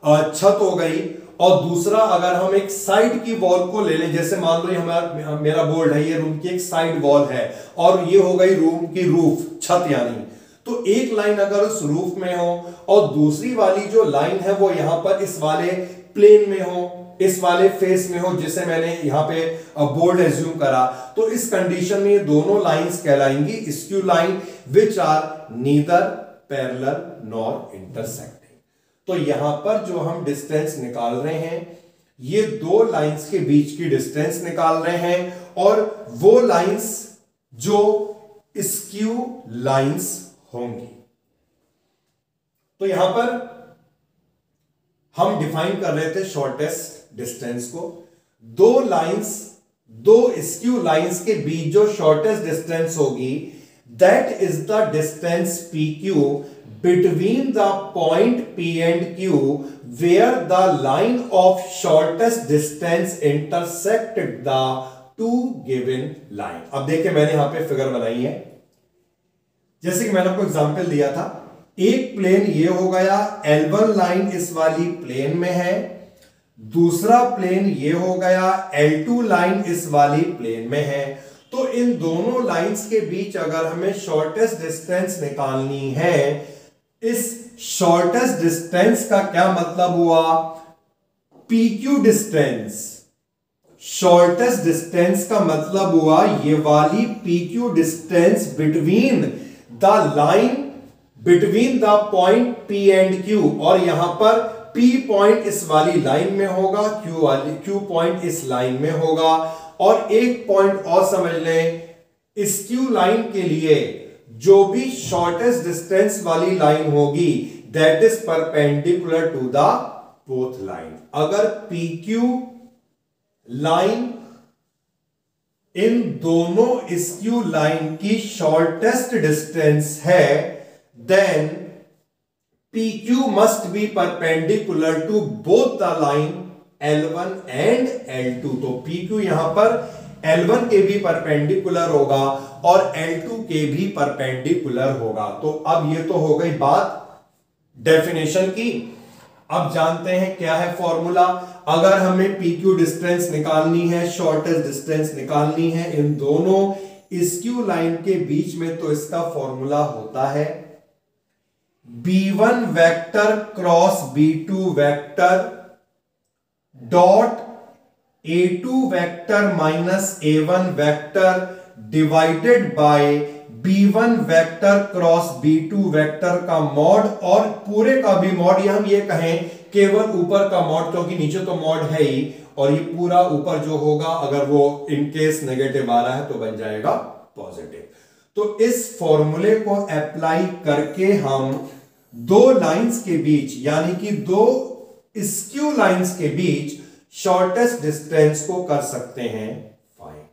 छत हो गई, और दूसरा अगर हम एक साइड की वॉल को ले लें, जैसे मान लो ये मेरा बोर्ड है, ये रूम की एक साइड वॉल है और ये हो गई रूम की रूफ, छत यानी। तो एक लाइन अगर उस रूफ में हो और दूसरी वाली जो लाइन है वो यहां पर इस वाले प्लेन में हो, इस वाले फेस में हो, जिसे मैंने यहां पे बोर्ड एज्यूम करा, तो इस कंडीशन में ये दोनों लाइंस कहलाएंगी skew line which are neither parallel nor intersecting. तो यहां पर जो हम डिस्टेंस निकाल रहे हैं, ये दो लाइंस के बीच की डिस्टेंस निकाल रहे हैं, और वो लाइंस जो स्क्यू लाइंस होंगी। तो यहां पर हम डिफाइन कर रहे थे शॉर्टेस्ट डिस्टेंस को। दो स्क्यू लाइंस के बीच जो शॉर्टेस्ट डिस्टेंस होगी, that is the distance PQ between the point P and Q where the line of shortest distance intersect the two given line। अब देखिए मैंने यहां पे फिगर बनाई है, जैसे कि मैंने आपको एग्जांपल दिया था, एक प्लेन ये हो गया, L1 लाइन इस वाली प्लेन में है, दूसरा प्लेन ये हो गया, L2 लाइन इस वाली प्लेन में है। तो इन दोनों लाइंस के बीच अगर हमें शॉर्टेस्ट डिस्टेंस निकालनी है, इस शॉर्टेस्ट डिस्टेंस का क्या मतलब हुआ, PQ डिस्टेंस। शॉर्टेस्ट डिस्टेंस का मतलब हुआ ये वाली PQ distance between the line, between the point P and Q, और यहां पर P पॉइंट इस वाली लाइन में होगा, Q पॉइंट इस लाइन में होगा। और एक पॉइंट और समझ लें, इस Q लाइन के लिए जो भी शॉर्टेस्ट डिस्टेंस वाली लाइन होगी, that is perpendicular to the both line. अगर PQ लाइन इन दोनों स्क्यू लाइन की शॉर्टेस्ट डिस्टेंस है, then PQ must be perpendicular to both the line L1 and L2। तो PQ यहां पर L1 के भी परपेंडिकुलर होगा और L2 के भी परपेंडिकुलर होगा। तो अब ये तो हो गई बात डेफिनेशन की। अब जानते हैं क्या है फॉर्मूला। अगर हमें PQ डिस्टेंस निकालनी है, शॉर्टेस्ट डिस्टेंस निकालनी है इन दोनों स्क्यू लाइन के बीच में, तो इसका फॉर्मूला होता है B1 vector cross B2 vector dot A2 vector minus A1 vector divided by B1 vector cross B2 vector का मॉड, और पूरे का भी मॉड, या हम ये कहें केवल ऊपर का मॉड, क्योंकि नीचे तो मॉड है ही, और ये पूरा ऊपर जो होगा अगर वो इनकेस नेगेटिव आ रहा है तो बन जाएगा पॉजिटिव। तो इस फॉर्मूले को अप्लाई करके हम दो लाइंस के बीच, यानी कि दो स्क्यू लाइंस के बीच शॉर्टेस्ट डिस्टेंस को कर सकते हैं फाइंड।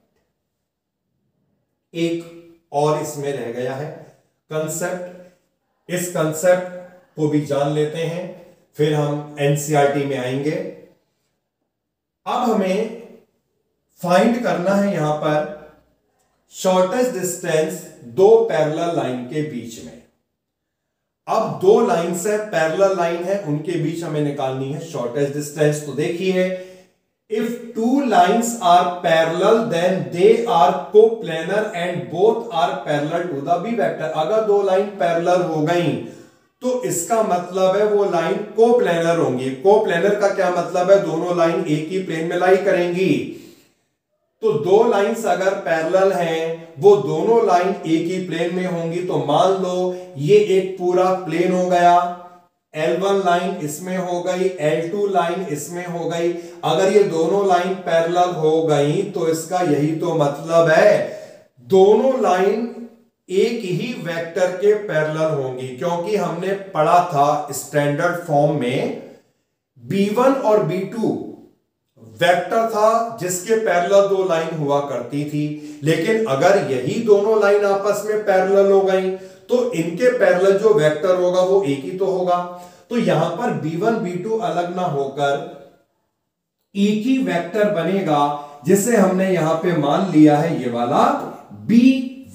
एक और इसमें रह गया है कंसेप्ट, इस कंसेप्ट को भी जान लेते हैं, फिर हम एनसीईआरटी में आएंगे। अब हमें फाइंड करना है यहां पर शॉर्टेस्ट डिस्टेंस दो पैरेलल लाइन के बीच में। अब दो लाइन से पैरेलल लाइन है, उनके बीच हमें निकालनी है शॉर्टेस्ट डिस्टेंस। तो देखिए, if two lines are parallel then they are coplanar and both are parallel to the B vector। अगर दो लाइन पैरेलल हो गई तो इसका मतलब है वो लाइन कोप्लेनर होंगी। कोप्लेनर का क्या मतलब है, दोनों लाइन एक ही प्लेन में लाई करेंगी। तो दो लाइंस अगर पैरेलल हैं, वो दोनों लाइन एक ही प्लेन में होंगी। तो मान लो ये एक पूरा प्लेन हो गया, L1 लाइन इसमें हो गई, L2 लाइन इसमें हो गई। अगर ये दोनों लाइन पैरेलल हो गई तो इसका यही तो मतलब है, दोनों लाइन एक ही वेक्टर के पैरेलल होंगी। क्योंकि हमने पढ़ा था स्टैंडर्ड फॉर्म में B1 और B2 वेक्टर था जिसके पैरेलल दो लाइन हुआ करती थी। लेकिन अगर यही दोनों लाइन आपस में पैरेलल हो गई तो इनके पैरेलल जो वेक्टर होगा वो एक ही तो होगा। तो यहां पर B1 B2 अलग ना होकर एक ही वेक्टर बनेगा, जिसे हमने यहां पे मान लिया है ये वाला B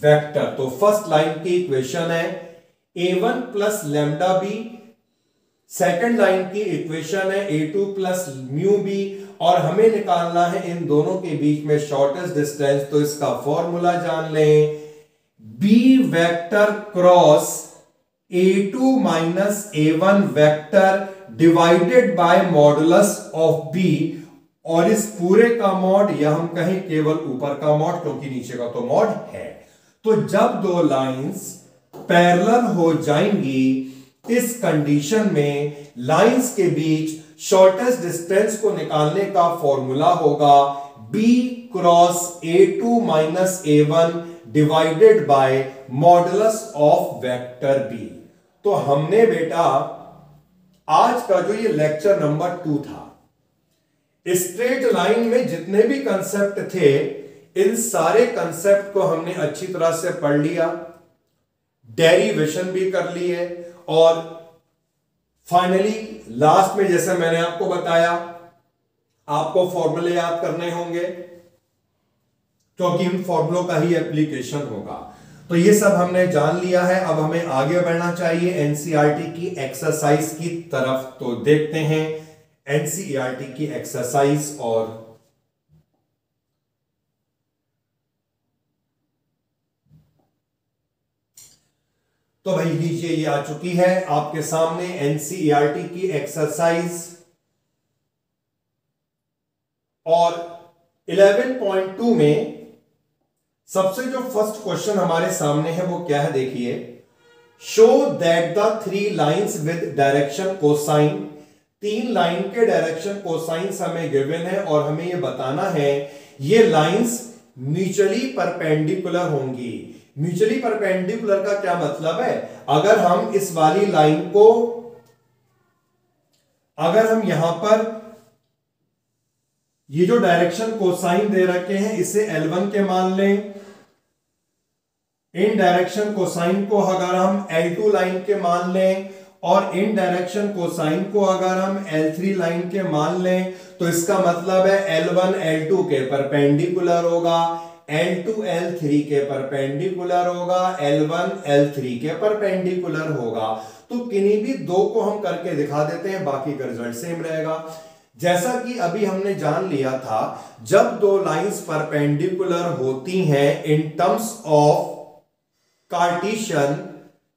वेक्टर। तो फर्स्ट लाइन की इक्वेशन है A1 plus lambda B, second line की इक्वेशन है A2 प्लस म्यू B, और हमें निकालना है इन दोनों के बीच में शॉर्टेस्ट डिस्टेंस। तो इसका फॉर्मूला जान लें, B vector cross a2 minus a1 vector divided by modulus of b, और इस पूरे का मॉड, या हम कहें केवल ऊपर का मॉड क्योंकि नीचे का तो मॉड है। तो जब दो लाइंस पैरेलल हो जाएंगी, इस कंडीशन में लाइंस के बीच शॉर्टेस्ट डिस्टेंस को निकालने का फॉर्मूला होगा b cross a2 minus a1 divided by modulus of vector b। तो हमने बेटा आज का जो ये लेक्चर नंबर 2 था, स्ट्रेट लाइन में जितने भी कंसेप्ट थे, इन सारे कंसेप्ट को हमने अच्छी तरह से पढ़ लिया, डेरिवेशन भी कर ली है, और फाइनली लास्ट में जैसे मैंने आपको बताया, आपको फॉर्मूले याद करने होंगे क्योंकि इन फॉर्मूलों का ही एप्लीकेशन होगा। तो ये सब हमने जान लिया है। अब हमें आगे बढ़ना चाहिए एनसीईआरटी की एक्सरसाइज की तरफ। तो देखते हैं एनसीईआरटी की एक्सरसाइज। और तो भाई लीजिए, ये आ चुकी है आपके सामने एनसीईआरटी की एक्सरसाइज, और 11.2 में सबसे जो फर्स्ट क्वेश्चन हमारे सामने है वो क्या है, देखिए, show that the three lines with direction cosine, तीन लाइन के डायरेक्शन कोसाइंस हमें गिवन है, और हमें ये बताना है ये लाइंस म्यूचुअली परपेंडिकुलर होंगी। म्यूचुअली परपेंडिकुलर का क्या मतलब है, अगर हम इस वाली लाइन को, अगर हम यहां पर ये जो डायरेक्शन कोसाइन दे रखे हैं इसे L1 के मान लें, इन डायरेक्शन कोसाइन को अगर हम L2 लाइन के मान लें, और इन डायरेक्शन कोसाइन को अगर हम L3 लाइन के मान लें, तो इसका मतलब है L1 L2 के परपेंडिकुलर होगा, L2 L3 के परपेंडिकुलर होगा, L1 L3 के परपेंडिकुलर होगा। तो किन्हीं भी दो को हम करके दिखा देते हैं, बाकी का रिजल्ट सेम रहेगा। जैसा कि अभी हमने जान लिया था, जब दो लाइंस परपेंडिकुलर होती हैं इन टर्म्स ऑफ कार्टेशियन,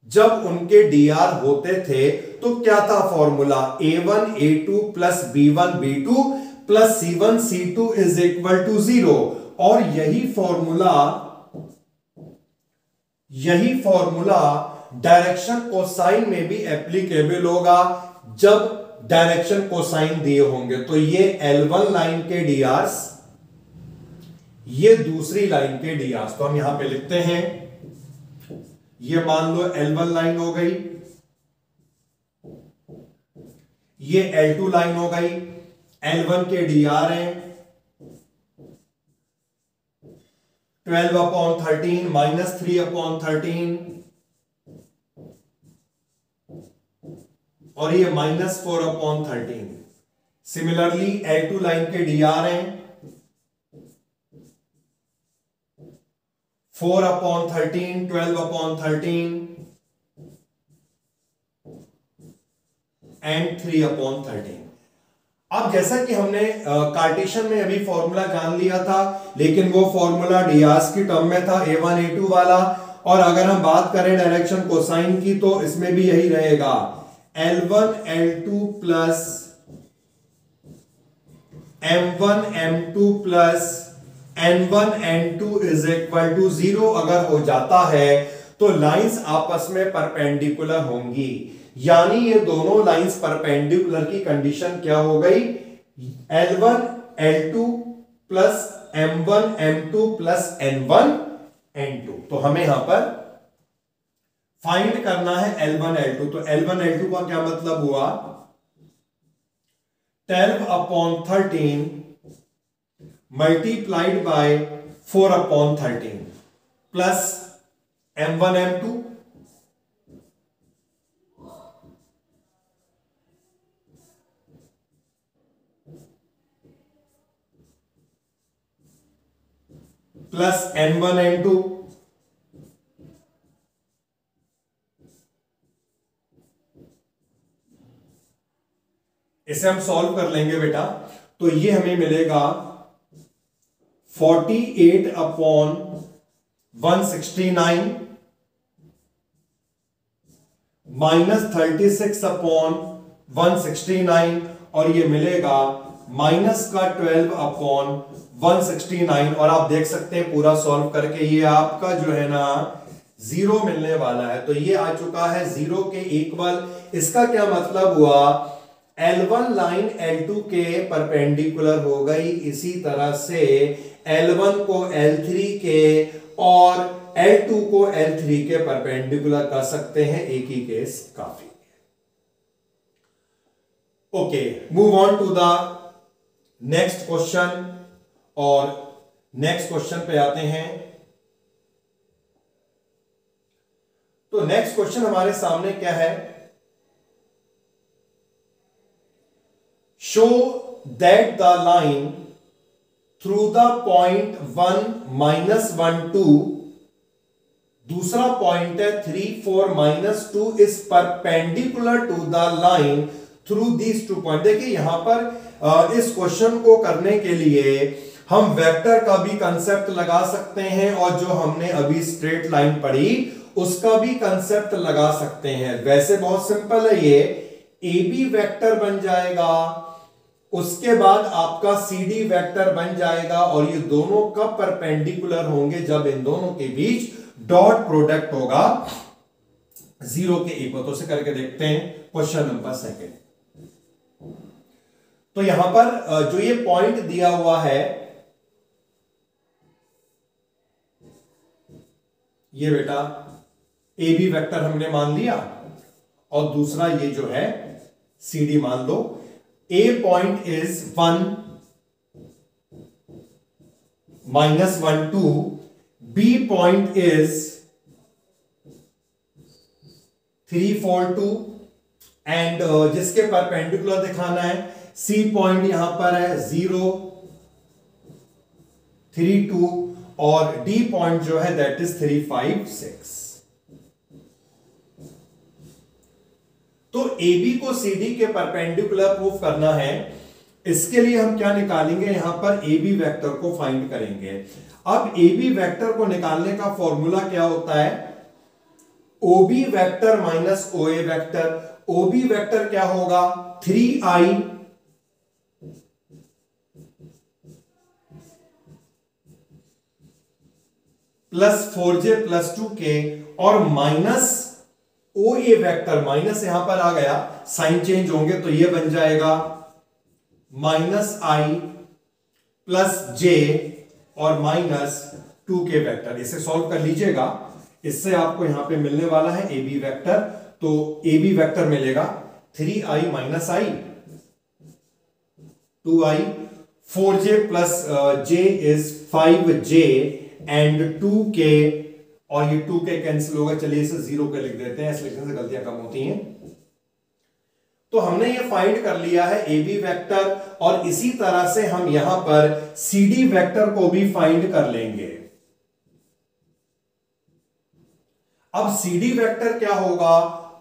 जब उनके dr होते थे तो क्या था formula, a1 a2 plus b1 b2 plus c1 c2 is equal to 0। और यही फॉर्मूला डायरेक्शन कोसाइन में भी एप्लीकेबल होगा जब डायरेक्शन कोसाइन दिए होंगे। तो ये L1 लाइन के drs, ये दूसरी लाइन के drs, तो हम यहां पे लिखते हैं, ये मान लो L1 लाइन हो गई, ये L2 लाइन हो गई, L1 के dr हैं 12/13 माइनस 3/13, और ये माइनस 4/13। सिमिलरली L2 लाइन के dr हैं 4/13, 12/13 एंड 3/13। अब जैसा कि हमने कार्टेशियन में अभी फॉर्मूला जान लिया था, लेकिन वो फॉर्मूला drs की टर्म में था, a1 a2 वाला, और अगर हम बात करें डायरेक्शन कोसाइन की तो इसमें भी यही रहेगा, L1 L2 plus M1 M2 plus N1 N2 is equal to 0 अगर हो जाता है तो लाइंस आपस में परपेंडिकुलर होंगी। यानी ये दोनों लाइंस परपेंडिकुलर की कंडीशन क्या हो गई, L1 L2 plus M1 M2 plus N1 N2। तो हमें यहां पर फाइंड करना है L1 L2। तो L1 L2 का क्या मतलब हुआ, 12/13 multiplied by 4/13 plus M1 M2 plus N1 N2। इसे हम सॉल्व कर लेंगे बेटा, तो ये हमें मिलेगा 48/169 -36 अपॉन 169 और ये मिलेगा -12 अपॉन 169 और आप देख सकते हैं पूरा सॉल्व करके ये आपका जो है ना 0 मिलने वाला है। तो ये आ चुका है 0 के इक्वल। इसका क्या मतलब हुआ, L1 लाइन L2 के परपेंडिकुलर हो गई, इसी तरह से L1 को L3 के और L2 को L3 के परपेंडिकुलर कर सकते हैं। एक ही केस काफी। Okay, move on to the next question. और नेक्स्ट क्वेश्चन पे आते हैं। तो नेक्स्ट क्वेश्चन हमारे सामने क्या है, show that the line through the point 1 -1 2, दूसरा पॉइंट है 3 4 -2 is perpendicular to the line through these 2 point. देखिए यहां पर इस क्वेश्चन को करने के लिए हम वेक्टर का भी कंसेप्ट लगा सकते हैं और जो हमने अभी स्ट्रेट लाइन पढ़ी उसका भी कंसेप्ट लगा सकते हैं। वैसे बहुत सिंपल है, ये ए बी वेक्टर बन जाएगा, उसके बाद आपका सी डी वेक्टर बन जाएगा और ये दोनों कब परपेंडिकुलर होंगे, जब इन दोनों के बीच डॉट प्रोडक्ट होगा 0 के इक्वल। तो उसे करके देखते हैं क्वेश्चन नंबर 2। तो यहां पर जो ये पॉइंट दिया हुआ है, ये बेटा ए बी वेक्टर हमने मान लिया और दूसरा ये जो है सी डी मान लो। A point is 1 -1 2, B point is 3 4 2 and जिसके परपेंडिकुलर दिखाना है, सी पॉइंट यहां पर है 0 3 2 और डी पॉइंट जो है दैट इज 3 5 6। तो ए बी को सी डी के परपेंडिकुलर प्रूफ करना है। इसके लिए हम क्या निकालेंगे, यहां पर ए बी वेक्टर को फाइंड करेंगे। अब ए बी वेक्टर को निकालने का फॉर्मूला क्या होता है, O B vector minus O ए वेक्टर। ओ बी वेक्टर क्या होगा, 3i plus 4j plus 2k और माइनस ओ ए वेक्टर, माइनस यहां पर आ गया, साइन चेंज होंगे तो ये बन जाएगा -i प्लस j और माइनस 2k वेक्टर। इसे सॉल्व कर लीजिएगा, इससे आपको यहां पे मिलने वाला है ए बी वेक्टर। तो ए बी वेक्टर मिलेगा 3i minus i 2i, 4j plus j is 5j and 2k और ये 2k कैंसिल होगा। चलिए इसे 0 के लिख देते हैं, ऐसे लिखने से गलतियां कम होती हैं। तो हमने ये फाइंड कर लिया है ए बी वेक्टर और इसी तरह से हम यहां पर सी डी वेक्टर को भी फाइंड कर लेंगे। अब सी डी वेक्टर क्या होगा,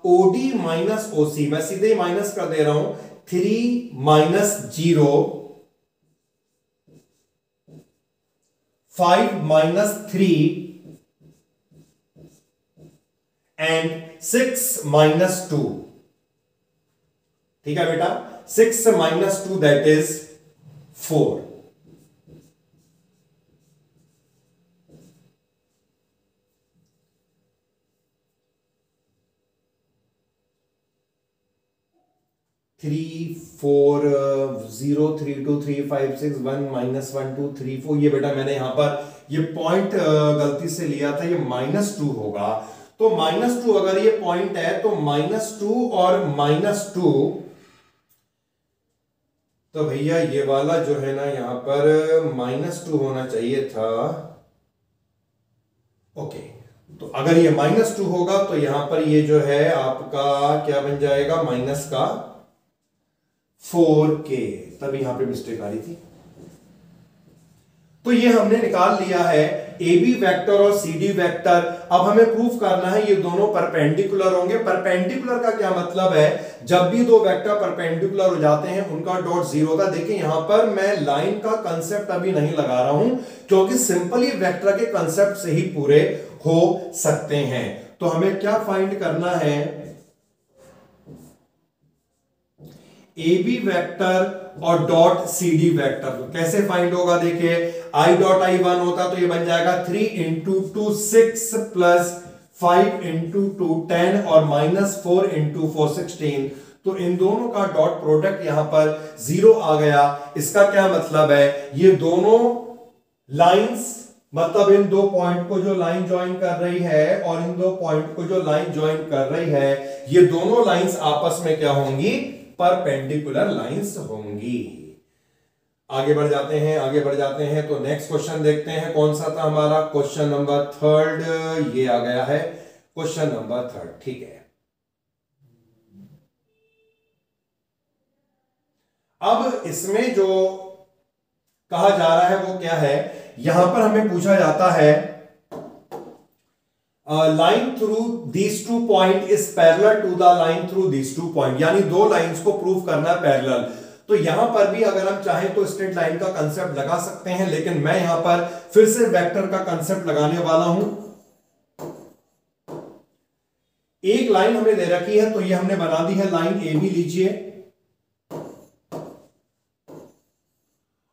ओ डी माइनस ओ सी। मैं सीधे माइनस कर दे रहा हूं, 3 -0 5 -3 एंड 6 -2। ठीक है बेटा, 6 -2 दैट इज 4। थ्री 4 0 3 2 3 5 6 1 -1 2 3 4। ये बेटा मैंने यहां पर ये पॉइंट गलती से लिया था, ये -2 होगा। तो -2 अगर ये पॉइंट है तो -2 और -2, तो भैया ये वाला जो है ना यहां पर -2 होना चाहिए था। ओके, तो अगर ये -2 होगा तो यहां पर ये जो है आपका क्या बन जाएगा, माइनस का 4k, तब यहां पे मिस्टेक आ रही थी। तो ये हमने निकाल लिया है ए बी वेक्टर और सी डी वेक्टर। अब हमें प्रूफ करना है ये दोनों परपेंडिकुलर होंगे। परपेंडिकुलर का क्या मतलब है, जब भी दो वेक्टर परपेंडिकुलर हो जाते हैं उनका डॉट 0 होता है। देखिए यहां पर मैं लाइन का कंसेप्ट अभी नहीं लगा रहा हूं क्योंकि सिंपली वेक्टर के कंसेप्ट से ही पूरे हो सकते हैं। तो हमें क्या फाइंड करना है, ए बी वेक्टर और डॉट सी डी वेक्टर। तो कैसे फाइंड होगा, देखिए आई डॉट आई 1 होता तो ये बन जाएगा 3 इंटू 2 6 प्लस 5 इंटू 2 10 और माइनस 4 इंटू 4 16। तो इन दोनों का डॉट प्रोडक्ट यहां पर 0 आ गया। इसका क्या मतलब है, ये दोनों लाइंस मतलब इन दो पॉइंट को जो लाइन ज्वाइन कर रही है और इन दो पॉइंट को जो लाइन ज्वाइन कर रही है, ये दोनों लाइंस आपस में क्या होंगी, परपेंडिकुलर लाइंस होंगी। आगे बढ़ जाते हैं, आगे बढ़ जाते हैं। तो नेक्स्ट क्वेश्चन देखते हैं कौन सा था हमारा, क्वेश्चन नंबर 3 ये आ गया है, क्वेश्चन नंबर 3। ठीक है, अब इसमें जो कहा जा रहा है वो क्या है, यहां पर हमें पूछा जाता है line through these two point is parallel to the line through these two point, यानी दो लाइंस को प्रूव करना है पैरेलल। तो यहां पर भी अगर हम चाहें तो स्ट्रेट लाइन का कंसेप्ट लगा सकते हैं, लेकिन मैं यहां पर फिर से वेक्टर का कंसेप्ट लगाने वाला हूं। एक लाइन हमें दे रखी है तो ये हमने बना दी है लाइन ए बी लीजिए,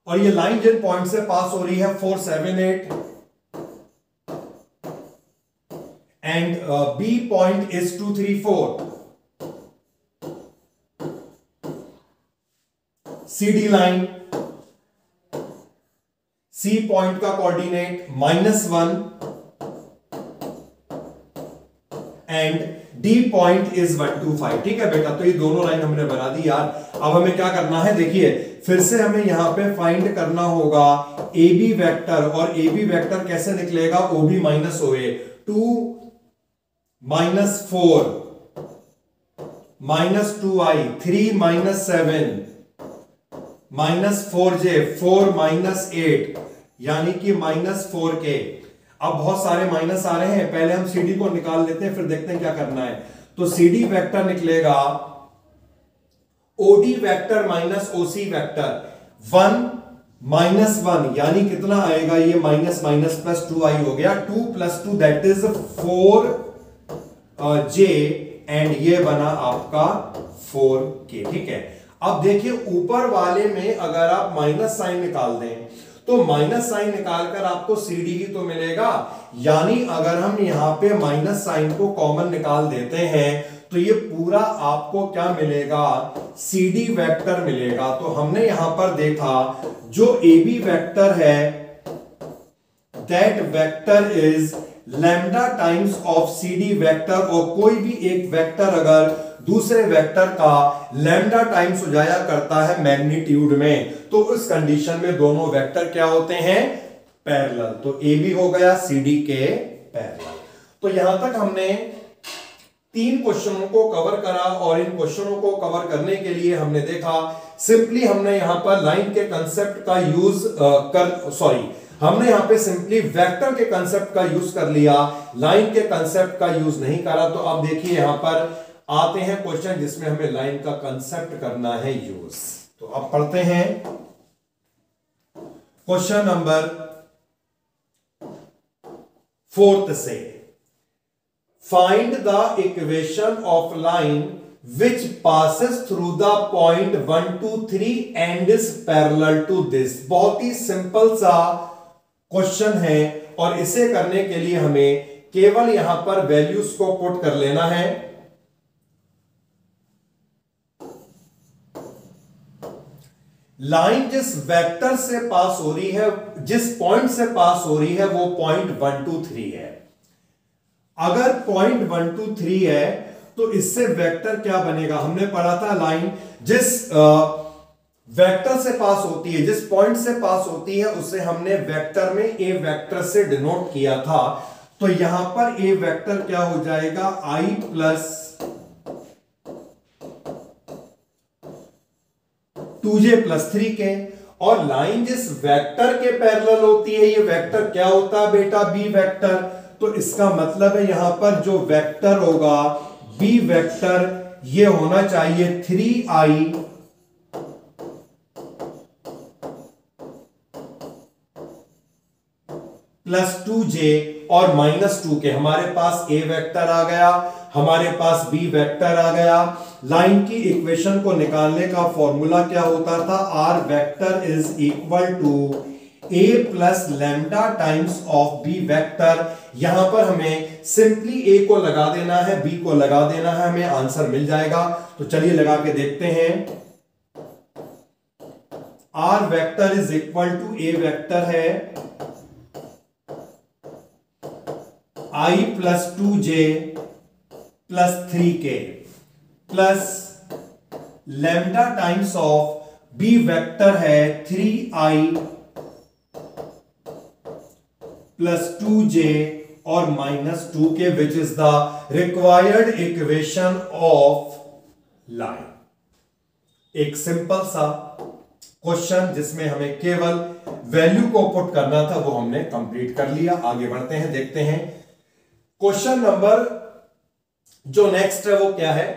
और ये लाइन जिन पॉइंट से पास हो रही है 4 7 8 and B point is 2 3 4। C D line, C point का coordinate -1 and D point is 1 2 5। ठीक है बेटा, तो ये दोनों लाइन हमने बना दी यार। अब हमें क्या करना है, देखिए फिर से हमें यहां पे फाइंड करना होगा ए बी वेक्टर, और ए बी वेक्टर कैसे निकलेगा, ओ बी माइनस ओ ए। 2 -4 -2i 3 -7 -4j 4 -8 यानी कि -4k। अब बहुत सारे माइनस आ रहे हैं, पहले हम सी डी को निकाल लेते हैं, फिर देखते हैं क्या करना है। तो सी डी वेक्टर निकलेगा ओडी वेक्टर माइनस ओसी वेक्टर 1 -1 यानी कितना आएगा, ये माइनस माइनस प्लस 2i हो गया, 2 + 2 दैट इज 4j एंड ये बना आपका 4k। ठीक है, अब देखिए ऊपर वाले में अगर आप माइनस साइन निकाल दें तो माइनस साइन निकालकर आपको सी डी ही तो मिलेगा, यानी अगर हम यहां पे माइनस साइन को कॉमन निकाल देते हैं तो ये पूरा आपको क्या मिलेगा, सी डी वेक्टर मिलेगा। तो हमने यहां पर देखा जो ए बी वेक्टर है that vector is lambda times of C D vector, और कोई भी एक वेक्टर अगर दूसरे वेक्टर का लैम्डा टाइम्स हो जाया करता है मैग्नीट्यूड में, तो उस कंडीशन में दोनों वेक्टर क्या होते हैं, पैरेलल। तो ए बी हो गया सी डी के पैरेलल। तो यहां तक हमने 3 क्वेश्चनों को कवर करा, और इन क्वेश्चनों को कवर करने के लिए हमने देखा सिंपली हमने यहां पर लाइन के कंसेप्ट का यूज हमने यहां पे सिंपली वेक्टर के कंसेप्ट का यूज कर लिया, लाइन के कंसेप्ट का यूज नहीं करा। तो अब देखिए यहां पर आते हैं क्वेश्चन जिसमें हमें लाइन का कंसेप्ट करना है यूज। तो अब पढ़ते हैं क्वेश्चन नंबर 4 से, find the equation of line which passes through the point 1 2 3 and is parallel to this। बहुत ही सिंपल सा क्वेश्चन है, और इसे करने के लिए हमें केवल यहां पर वैल्यूज को पुट कर लेना है। लाइन जिस वेक्टर से पास हो रही है, जिस पॉइंट से पास हो रही है, वो पॉइंट 1 2 3 है। अगर पॉइंट 1 2 3 है तो इससे वेक्टर क्या बनेगा, हमने पढ़ा था लाइन जिस वेक्टर से पास होती है, जिस पॉइंट से पास होती है, उसे हमने वेक्टर में ए वेक्टर से डिनोट किया था। तो यहां पर ए वेक्टर क्या हो जाएगा, i प्लस 2j + 3k, और लाइन जिस वेक्टर के पैरेलल होती है, ये वेक्टर क्या होता है बेटा, बी वेक्टर। तो इसका मतलब है यहां पर जो वेक्टर होगा बी वेक्टर, ये होना चाहिए 3i + 2j और -2k। हमारे पास ए वेक्टर आ गया, हमारे पास बी वेक्टर आ गया, लाइन की इक्वेशन को निकालने का फॉर्मूला क्या होता था, R vector is equal to A plus lambda times of B vector. यहां पर हमें सिंपली ए को लगा देना है, बी को लगा देना है, हमें आंसर मिल जाएगा। तो चलिए लगा के देखते हैं। R vector is equal to, A vector है I plus 2j plus 3k plus lambda times of B vector है 3i प्लस 2j और minus 2k which is the required equation of line. एक सिंपल सा question जिसमें हमें केवल value को put करना था, वो हमने कंप्लीट कर लिया। आगे बढ़ते हैं, देखते हैं क्वेश्चन नंबर जो नेक्स्ट है वो क्या है।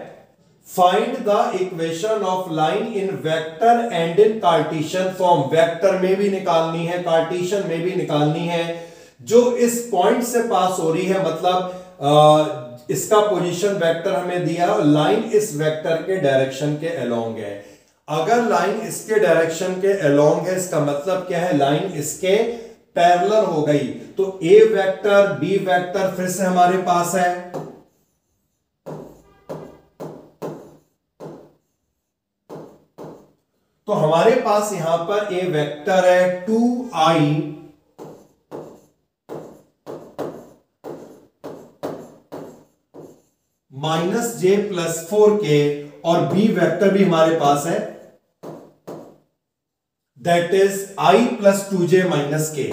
Find the equation of line in vector and in Cartesian form. Vector में भी निकालनी है, कार्टेशियन में भी निकालनी है। जो इस पॉइंट से पास हो रही है, मतलब इसका पोजीशन वेक्टर हमें दिया और लाइन इस वेक्टर के डायरेक्शन के अलोंग है। अगर लाइन इसके डायरेक्शन के अलोंग है, इसका मतलब क्या है, लाइन इसके पैरेलल हो गई। तो ए वेक्टर, बी वेक्टर फिर से हमारे पास है। तो हमारे पास यहां पर ए वेक्टर है 2i minus j plus 4k और बी वेक्टर भी हमारे पास है, that is i plus 2j minus k।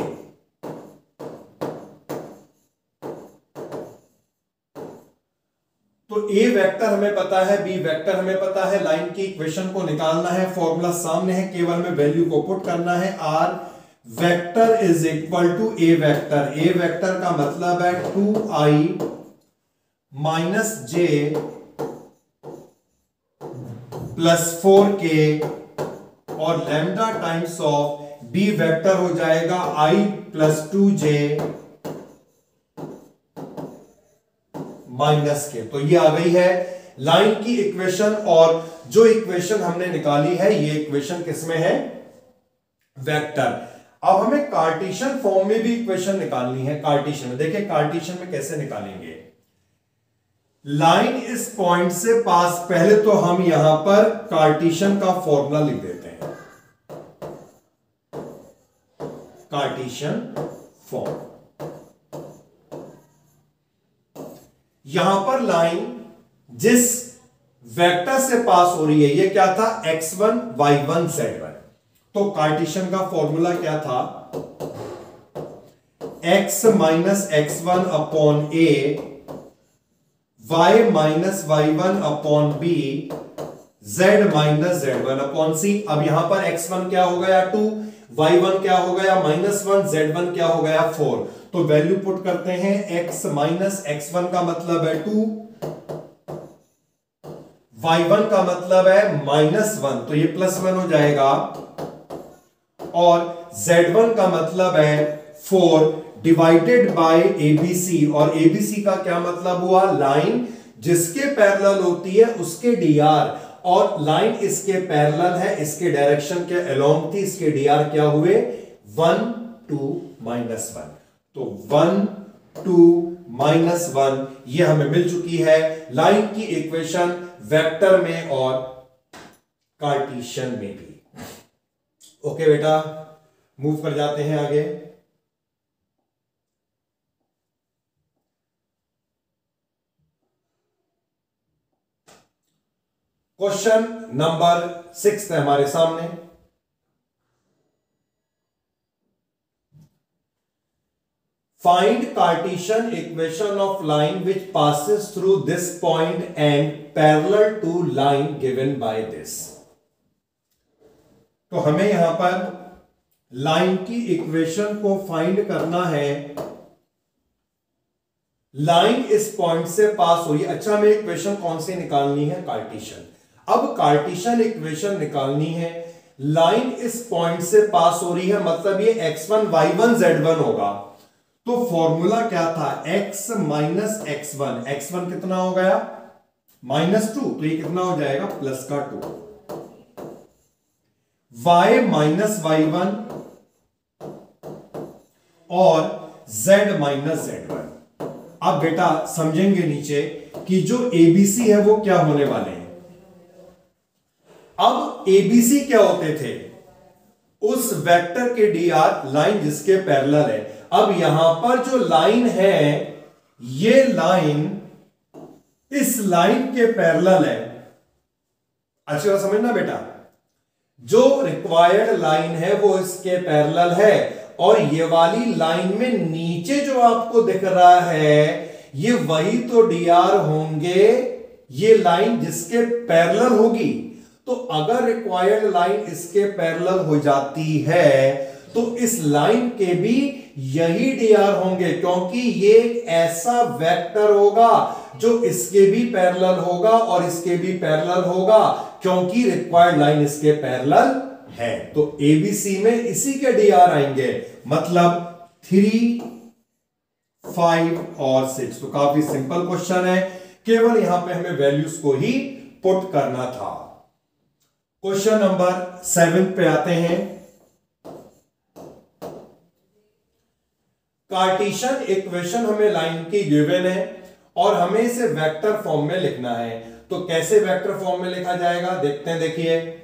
तो ए वेक्टर हमें पता है, बी वेक्टर हमें पता है, लाइन की इक्वेशन को निकालना है, फॉर्मूला सामने है, केवल में वैल्यू को पुट करना है। R vector is equal to A vector. A vector का मतलब है 2i minus j plus 4k और lambda times of B vector हो जाएगा i प्लस 2j माइनस के। तो ये आ गई है लाइन की इक्वेशन। और जो इक्वेशन हमने निकाली है, ये इक्वेशन किसमें है, वेक्टर। अब हमें कार्टेशियन फॉर्म में भी इक्वेशन निकालनी है। कार्टेशियन में देखिए, कार्टेशियन में कैसे निकालेंगे। लाइन इस पॉइंट से पास, पहले तो हम यहां पर कार्टेशियन का फॉर्मूला लिख देते हैं, कार्टेशियन फॉर्म। यहां पर लाइन जिस वेक्टर से पास हो रही है, ये क्या था, x1 y1 z1। तो कार्टेशियन का फॉर्मूला क्या था, x minus x1 upon a, y minus y1 upon b, z minus z1 upon c। अब यहां पर x1 क्या हो गया 2, y1 क्या हो गया -1, z1 क्या हो गया 4। तो वैल्यू पुट करते हैं, x माइनस x1 का मतलब है 2, y1 का मतलब है -1, तो ये +1 हो जाएगा, और z1 का मतलब है 4 डिवाइडेड बाय ABC। और ABC का क्या मतलब हुआ, लाइन जिसके पैरेलल होती है उसके dr, और लाइन इसके पैरेलल है, इसके डायरेक्शन के अलोंग थी, इसके dr क्या हुए 1 2 -1। तो 1 2 -1 ये हमें मिल चुकी है लाइन की इक्वेशन वेक्टर में और कार्टेशियन में भी। ओके बेटा, मूव कर जाते हैं आगे। क्वेश्चन नंबर 6 है हमारे सामने। Find Cartesian equation of line which passes through this point and parallel to line given by this। तो हमें यहां पर लाइन की इक्वेशन को फाइंड करना है। लाइन इस पॉइंट से पास हो रही है। अच्छा, हमें इक्वेशन कौन सी निकालनी है, कार्टेशियन। अब कार्टेशियन इक्वेशन निकालनी है, लाइन इस पॉइंट से पास हो रही है, मतलब ये x1 y1 z1 होगा। तो फॉर्मूला क्या था, x माइनस x1। x1 कितना हो गया -2, तो ये कितना हो जाएगा +2। y -y1 और z -z1। अब बेटा समझेंगे नीचे कि जो एबीसी है वो क्या होने वाले हैं। अब एबीसी क्या होते थे, उस वेक्टर के dr लाइन जिसके पैरेलल है। अब यहां पर जो लाइन है, ये लाइन इस लाइन के पैरेलल है। अच्छी बात समझना बेटा, जो रिक्वायर्ड लाइन है वो इसके पैरेलल है, और ये वाली लाइन में नीचे जो आपको दिख रहा है ये वही तो dr होंगे, ये लाइन जिसके पैरेलल होगी। तो अगर रिक्वायर्ड लाइन इसके पैरेलल हो जाती है तो इस लाइन के भी यही dr होंगे, क्योंकि ये एक ऐसा वेक्टर होगा जो इसके भी पैरेलल होगा और इसके भी पैरेलल होगा, क्योंकि रिक्वायर्ड लाइन इसके पैरेलल है। तो एबीसी में इसी के dr आएंगे, मतलब 3, 5 और 6। तो काफी सिंपल क्वेश्चन है, केवल यहां पे हमें वैल्यूज को ही पुट करना था। क्वेश्चन नंबर 7 पे आते हैं। कार्टेशियन इक्वेशन हमें लाइन की गिवन है और हमें इसे वेक्टर फॉर्म में लिखना है। तो कैसे वेक्टर फॉर्म में लिखा जाएगा देखते हैं। देखिए,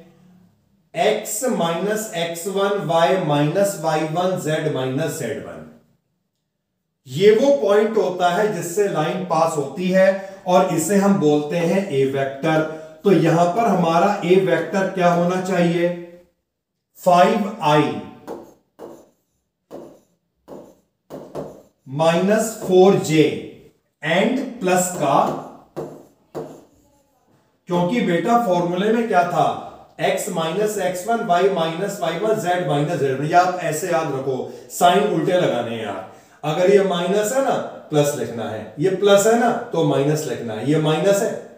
x - x1 y - y1 z - z1, ये वो पॉइंट होता है जिससे लाइन पास होती है और इसे हम बोलते हैं ए वेक्टर। तो यहां पर हमारा ए वेक्टर क्या होना चाहिए, 5i -4j एंड प्लस का, क्योंकि बेटा फॉर्मूले में क्या था, x - x1 y - y1 z - z। या आप ऐसे याद रखो, साइन उल्टे लगाने हैं यार। अगर ये माइनस है ना प्लस लिखना है, ये प्लस है ना तो माइनस लिखना है, ये माइनस है।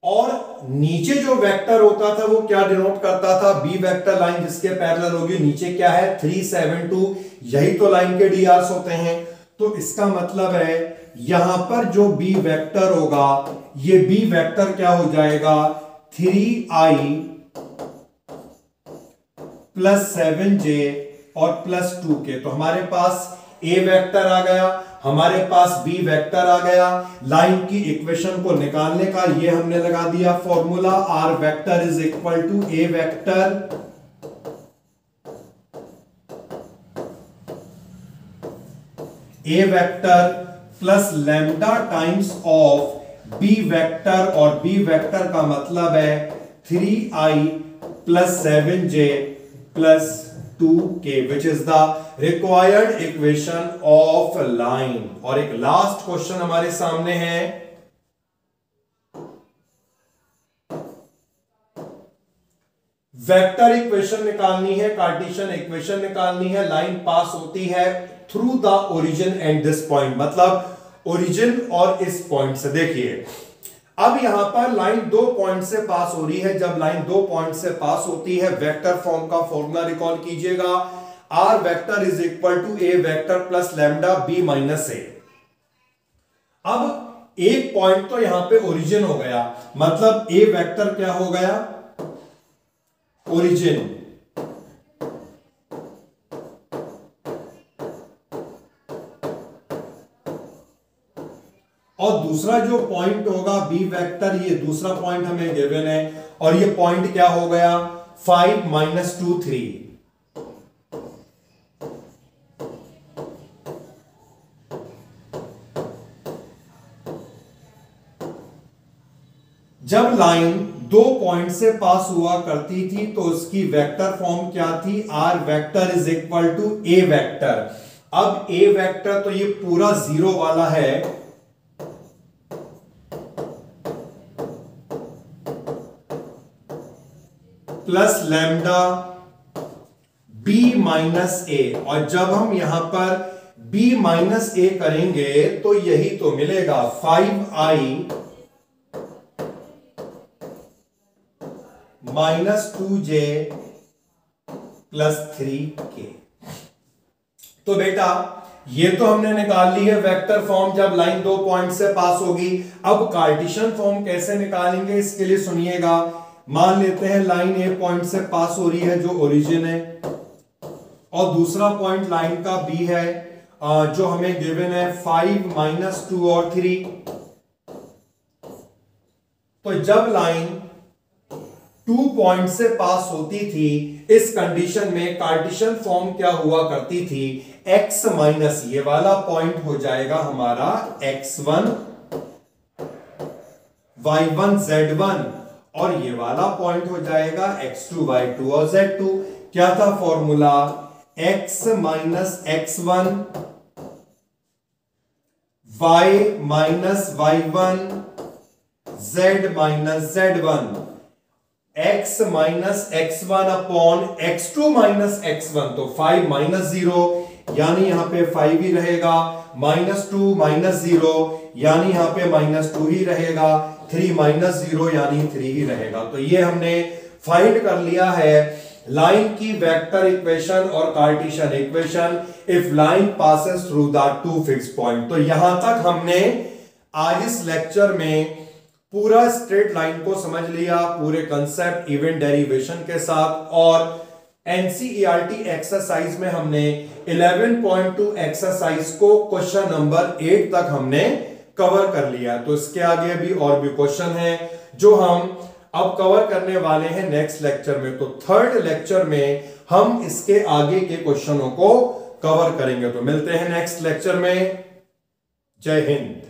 और नीचे जो वेक्टर होता था वो क्या डिनोट करता था, बी वेक्टर, लाइन जिसके पैरेलल होगी। नीचे क्या है 3, 7, 2, यही तो लाइन के drs होते हैं। तो इसका मतलब है यहां पर जो बी वेक्टर होगा, ये बी वेक्टर क्या हो जाएगा, 3i + 7j और +2k। तो हमारे पास ए वेक्टर आ गया, हमारे पास बी वेक्टर आ गया। लाइन की इक्वेशन को निकालने का ये हमने लगा दिया formula, R vector is equal to A vector plus lambda times of B vector, और बी वेक्टर का मतलब है 3i + 7j + 2k, which is the required equation of line। और एक लास्ट क्वेश्चन हमारे सामने है, वेक्टर इक्वेशन निकालनी है, कार्टेशियन इक्वेशन निकालनी है। लाइन पास होती है through the origin and this point, मतलब ओरिजिन और इस पॉइंट से। देखिए, अब यहां पर लाइन 2 पॉइंट से पास हो रही है। जब लाइन 2 पॉइंट से पास होती है, वेक्टर फॉर्म का फॉर्मूला रिकॉल कीजिएगा, R vector is equal to A vector plus lambda B minus A. अब एक पॉइंट तो यहां पे ओरिजिन हो गया, मतलब ए वेक्टर क्या हो गया, ओरिजिन। और दूसरा जो पॉइंट होगा बी वेक्टर, ये दूसरा पॉइंट हमें गिवन है, और ये पॉइंट क्या हो गया, 5 - 2, 3। जब लाइन 2 पॉइंट से पास हुआ करती थी तो उसकी वेक्टर फॉर्म क्या थी, R vector is equal to A vector. अब ए वेक्टर तो ये पूरा 0 वाला है, plus lambda B minus A. और जब हम यहां पर b माइनस ए करेंगे तो यही तो मिलेगा, 5i - 2j + 3k। तो बेटा ये तो हमने निकाल ली है वेक्टर फॉर्म जब लाइन 2 पॉइंट से पास होगी। अब कार्टेशियन फॉर्म कैसे निकालेंगे इसके लिए सुनिएगा। मान लेते हैं लाइन ए पॉइंट से पास हो रही है जो ओरिजिन है, और दूसरा पॉइंट लाइन का बी है जो हमें गिवन है 5 माइनस 2 और 3। तो जब लाइन 2 पॉइंट से पास होती थी इस कंडीशन में कार्टेशियन फॉर्म क्या हुआ करती थी, x माइनस ये वाला पॉइंट हो जाएगा हमारा x1 y1 z1 और ये वाला पॉइंट हो जाएगा x2 y2 और z2। क्या था formula, x minus x1 y minus y1 z minus z1, x minus x1 upon x2 minus x1। तो 5 माइनस 0 यानी यहां पे 5 ही रहेगा, -2 माइनस 0 यानी यहां पे -2 ही रहेगा, 3 माइनस 0 यानी 3 ही रहेगा। तो ये हमने फाइंड कर लिया है लाइन की वेक्टर इक्वेशन और Cartesian equation if line passes through the two fix point. तो यहां तक हमने आज इस लेक्चर में पूरा स्ट्रेट लाइन को समझ लिया, पूरे कंसेप्ट इवेंट डेरिवेशन के साथ। और एनसीईआरटी एक्सरसाइज में हमने 11.2 एक्सरसाइज को क्वेश्चन नंबर 8 तक हमने कवर कर लिया। तो इसके आगे भी और भी क्वेश्चन हैं जो हम अब कवर करने वाले हैं नेक्स्ट लेक्चर में। तो थर्ड लेक्चर में हम इसके आगे के क्वेश्चनों को कवर करेंगे। तो मिलते हैं नेक्स्ट लेक्चर में। जय हिंद।